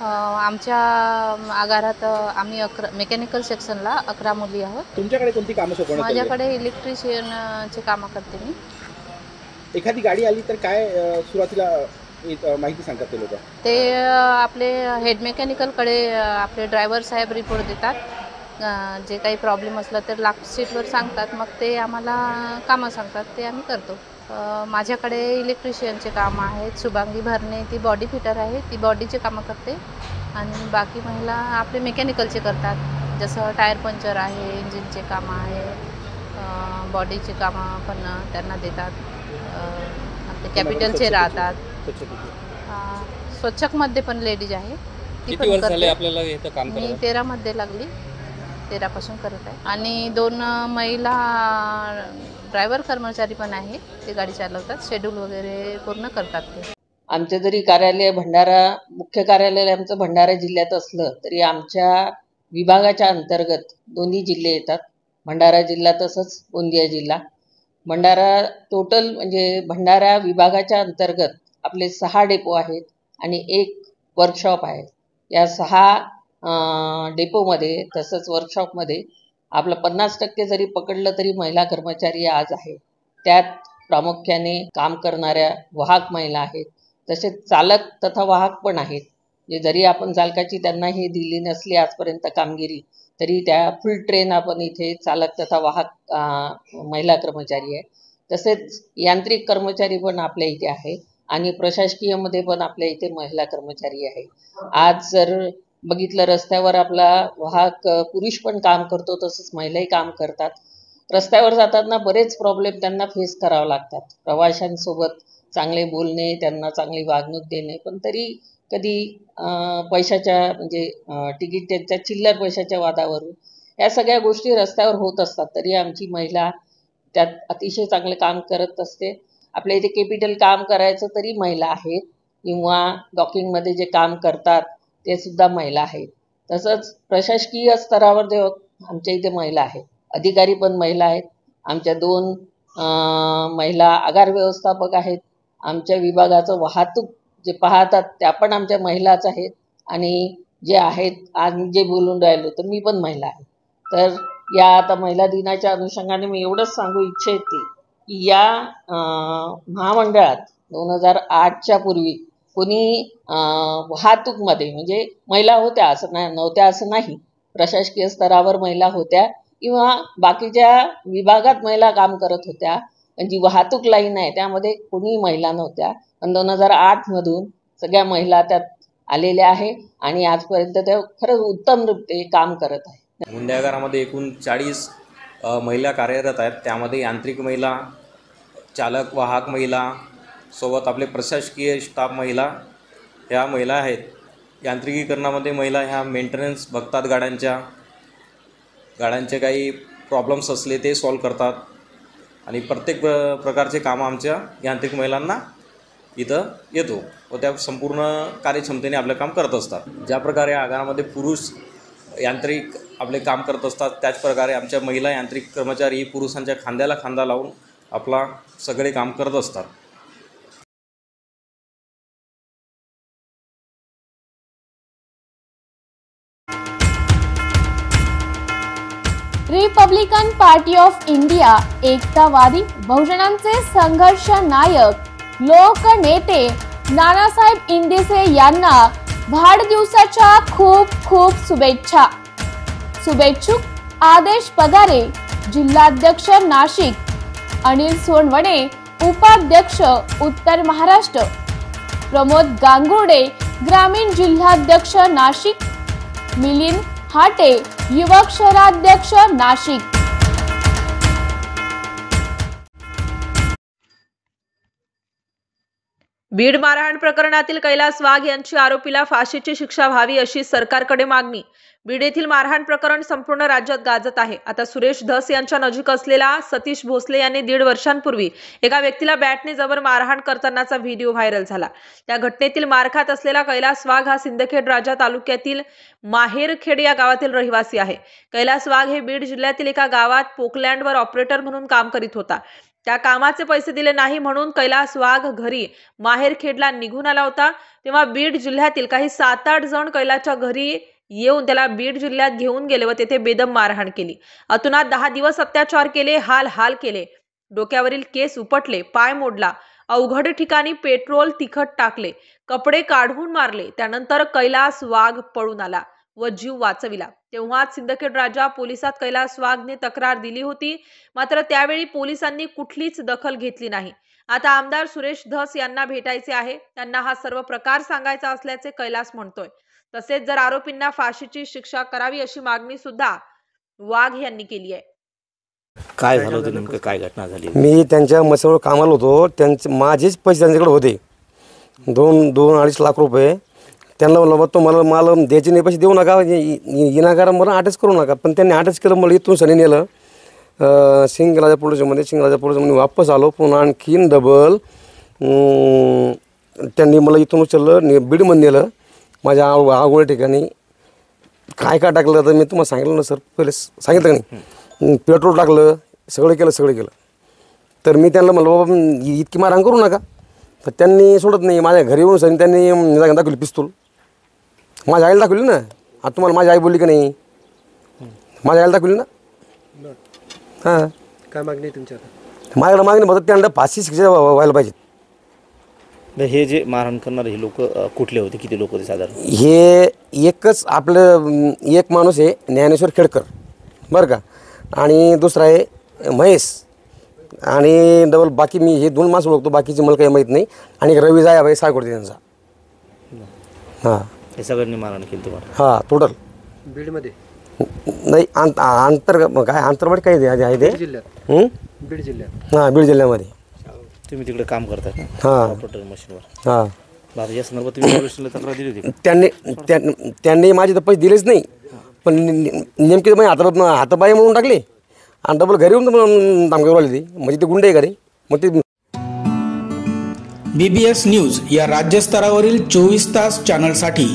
आमच्या आगारात आम्ही मेकॅनिकल सेक्शनला 11 मुली आहोत। तुमच्याकडे कोणती कामं सोपवण्यात आली? माझ्याकडे इलेक्ट्रिशियनचे काम करते मी। एखादी गाडी आली तर काय सुरुवातीला माहिती सांगतात ते लोक? ते आपले हेड मेकॅनिकलकडे आपले ड्रायव्हर साहेब रिपोर्ट देतात, जे काही प्रॉब्लेम असला तर लास्ट सीटवर सांगतात, मग ते आम्हाला कामं सांगतात, ते आम्ही करतो। माझ्याकडे इलेक्ट्रिशियनचे काम आहेत, शुभांगी भरणे ती बॉडी फिटर आहे, ती बॉडीचे कामं करते आणि बाकी महिला आपले मेकॅनिकलचे करतात, जसं टायर पंक्चर आहे, इंजिनचे कामं आहे, बॉडीचे कामं पण त्यांना देतात। आपले कॅपिटलचे राहतात, स्वच्छकमध्ये पण लेडीज आहे, ती पण करते। आपल्याला इथं काम मी 13 मध्ये लागली 2013 करत आहे आणि 2 महिला ड्रायव्हर कर्मचारी पण आहे, ते गाडी चालवतात, शेड्यूल वगैरे पूर्ण करतात ते. आमचं जरी कार्यालय भंडारा, मुख्य कार्यालय आमचं भंडारा जिल्ह्यात असलं तरी आमच्या विभागाच्या अंतर्गत दोन्ही जिल्हे येतात, भंडारा जिल्हा तसंच गोंदिया जिल्हा. भंडारा टोटल म्हणजे भंडारा विभागाच्या अंतर्गत आपले 6 डेपो आहेत आणि 1 वर्कशॉप आहे. या 6 डेपोमध्ये तसंच वर्कशॉपमध्ये आपलं 50% जरी पकडलं तरी महिला कर्मचारी आज आहे. त्यात प्रामुख्याने काम करणाऱ्या वाहक महिला आहेत, तसेच चालक तथा वाहक पण आहेत. जे जरी आपण चालकाची त्यांना हे दिली नसली आजपर्यंत कामगिरी, तरी त्या फुल ट्रेन आपण इथे चालक तथा वाहक महिला कर्मचारी आहे. तसेच यांत्रिक कर्मचारी पण आपल्या इथे आहे आणि प्रशासकीयमध्ये पण आपल्या इथे महिला कर्मचारी आहे. आज जर बघितलं रस्त्यावर आपला वाहक पुरुष पण काम करतो, तसंच महिलाही काम करतात. रस्त्यावर जाताना बरेच प्रॉब्लेम त्यांना फेस करावं लागतात. प्रवाशांसोबत चांगले बोलणे, त्यांना चांगली वागणूक देणे, पण तरी कधी पैशाच्या म्हणजे तिकीट त्यांच्या चिल्लर पैशाच्या वादावरून या सगळ्या गोष्टी रस्त्यावर होत असतात. तरी आमची महिला त्यात अतिशय चांगलं काम करत असते. आपल्या इथे कॅपिटल काम करायचं तरी महिला आहेत किंवा डॉकिंगमध्ये जे काम करतात ते सुद्धा महिला आहेत. तसंच प्रशासकीय स्तरावर जे आमच्या इथे महिला आहेत, अधिकारी पण महिला आहेत. आमच्या 2 महिला आगार व्यवस्थापक आहेत. आमच्या विभागाचं वाहतूक जे पाहतात त्या पण आमच्या महिलाच आहेत आणि जे आहेत आज जे बोलून राहिलो तर मी पण महिला आहे. तर या आता महिला दिनाच्या अनुषंगाने मी एवढंच सांगू इच्छिते की या महामंडळात 2008च्या पूर्वी कोणी वाहतूकमध्ये म्हणजे महिला होत्या असं नव्हत्या असं नाही, प्रशासकीय स्तरावर महिला होत्या किंवा बाकीच्या विभागात महिला काम करत होत्या, पण जी वाहतूक लाईन आहे त्यामध्ये कोणी महिला नव्हत्या. पण 2008मधून सगळ्या महिला त्यात आलेल्या आहे आणि आजपर्यंत त्या खरंच उत्तम रूपे काम करत आहे. मुंडे आगारामध्ये एकूण 40 महिला कार्यरत आहेत. त्यामध्ये यांत्रिक महिला, चालक वाहक महिला, सोबत आपले प्रशासकीय स्टाफ महिला ह्या महिला आहेत. यांत्रिकीकरणामध्ये महिला ह्या मेंटेनन्स बघतात, गाड्यांचे काही प्रॉब्लेम्स असले ते सॉल्व करतात आणि प्रत्येक प्रकारचे कामं आमच्या यांत्रिक महिलांना इथं येतो व त्या संपूर्ण कार्यक्षमतेने आपलं काम करत असतात. ज्या प्रकारे आगारामध्ये पुरुष यांत्रिक आपले काम करत असतात त्याच प्रकारे आमच्या महिला यांत्रिक कर्मचारी पुरुषांच्या खांद्याला खांदा लावून आपला सगळे काम करत असतात. रिपब्लिकन पार्टी ऑफ इंडिया एकतावादी बहुजनांचे संघर्ष नायक लोकनेते नानासाहेब इंदिसे यांना वाढदिवसाच्या खूप खूप शुभेच्छा. शुभेच्छुक आदेश पगारे जिल्हाध्यक्ष नाशिक, अनिल सोनवणे उपाध्यक्ष उत्तर महाराष्ट्र, प्रमोद गांगुर्डे ग्रामीण जिल्हाध्यक्ष नाशिक, मिलिंद हाटे युवक शहराध्यक्ष नाशिक. बीड मारहाण प्रकरणातील कैलास वाघ यांची आरोपीला फाशीची शिक्षा व्हावी अशी सरकारकडे मागणी. बीड येथील मारहाण प्रकरण संपूर्ण राज्यात गाजत आहे. आता सुरेश धस यांच्या नजीक असलेला सतीश भोसले यांनी 1.5 वर्षांपूर्वी एका व्यक्तीला बॅटने जबर मारहाण करतानाचा व्हिडिओ व्हायरल झाला. त्या घटनेतील मार खात असलेला कैलास वाघ हा सिंदखेड राजा तालुक्यातील माहेरखेड या गावातील रहिवासी आहे. कैलास वाघ हे बीड जिल्ह्यातील एका गावात पोकलँडवर ऑपरेटर म्हणून काम करीत होता. त्या कामाचे पैसे दिले नाही म्हणून कैलास वाघ घरी माहेरखेडला निघून आला होता. तेव्हा बीड जिल्ह्यातील काही 7-8 जण कैलासच्या घरी येऊन त्याला बीड जिल्ह्यात घेऊन गेले व तेथे बेदम मारहाण केली. अतुनात 10 दिवस अत्याचार केले, हाल केले, डोक्यावरील केस उपटले, पाय मोडला, अवघड ठिकाणी पेट्रोल तिखट टाकले, कपडे काढून मारले. त्यानंतर कैलास वाघ पळून आला व जीव वाचविला. तेव्हाच सिंदखेड राजा पोलिसात कैलास वाघने तक्रार दिली होती, मात्र त्यावेळी पोलिसांनी कुठलीच दखल घेतली नाही. आता आमदार सुरेश धस यांना भेटायचे आहे, त्यांना हा सर्व प्रकार सांगायचा असल्याचे कैलास म्हणतोय. तसेच जर आरोपींना फाशीची शिक्षा करावी अशी मागणी सुद्धा वाघ यांनी केली आहे. काय झालं होतं नेमकं, काय घटना झाली? मी त्यांच्या मसेवर कामाला होतो. त्यांचे माझेच पैसे त्यांच्याकडे होते 2-2.5 लाख रुपये. त्यांना म्हणलं तो मला द्यायचे नाही पैसे देऊ नका, इनाकारा मला अटॅच करू नका. पण त्यांनी अटॅच केलं, मला इथून सनी नेलं सिंगराजा पोलिसमध्ये. सिंगराजा पोलिसमध्ये वापस आलो, पुन्हा आणखीन डबल त्यांनी मला इथून उचललं, बीडमध्ये नेलं माझ्या आगोळ्या ठिकाणी. काय टाकलं तर मी तुम्हाला सांगितलं ना सर, पहिले सांगितलं नाही. पेट्रोल टाकलं, सगळं केलं. तर मी त्यांना म्हणलं बाबा इतकी मारहाण करू नका. तर त्यांनी सोडत नाही. माझ्या घरी येऊन सर त्यांनी दाखवली पिस्तूल. माझ्या आईला दाखवली ना. आता तुम्हाला माझी आई बोलली का नाही? माझ्या आईला दाखवली ना. हां, काय मागणी आहे तुमच्या? माझ्याकडे मागणी फक्त त्यांना फाशी शिक्षा व्हायला पाहिजे. हे जे मारहाण करणारे हे लोक कुठले होते, किती लोक होते साधारण? हे एकच आपलं एक माणूस आहे ज्ञानेश्वर खेडकर बरं का, आणि दुसरा आहे महेश, आणि डबल बाकी मी हे 2 माणसं ओळखतो, बाकीचे मला काही माहीत नाही. आणि एक रवी जाया भाई सायकोडते त्यांचा. हां, हे सगळ्यांनी मारहाण केली तुम्हाला? हां, टोटल. बीडमध्ये नाही, काय अंतर्गत काही आहे ते जिल्ह्यात? बीड जिल्ह्यात. हां, बीड जिल्ह्यामध्ये. तुम्ही तिकडे काम करता? हां, ऑपरेटर मशीनवर. हां. बाबा या संदर्भात तुम्ही पोलिसांना तक्रार दिली होती? त्यांनी माझे तर पैसे दिलेच नाही, पण नेमके माझे हातापाय म्हणून टाकले आणि डबल घरी येऊन धमकी आली ती. म्हणजे ते गुंडे आहे घरी. मग ते BBS न्यूज या राज्यस्तरावरील 24 तास चॅनलसाठी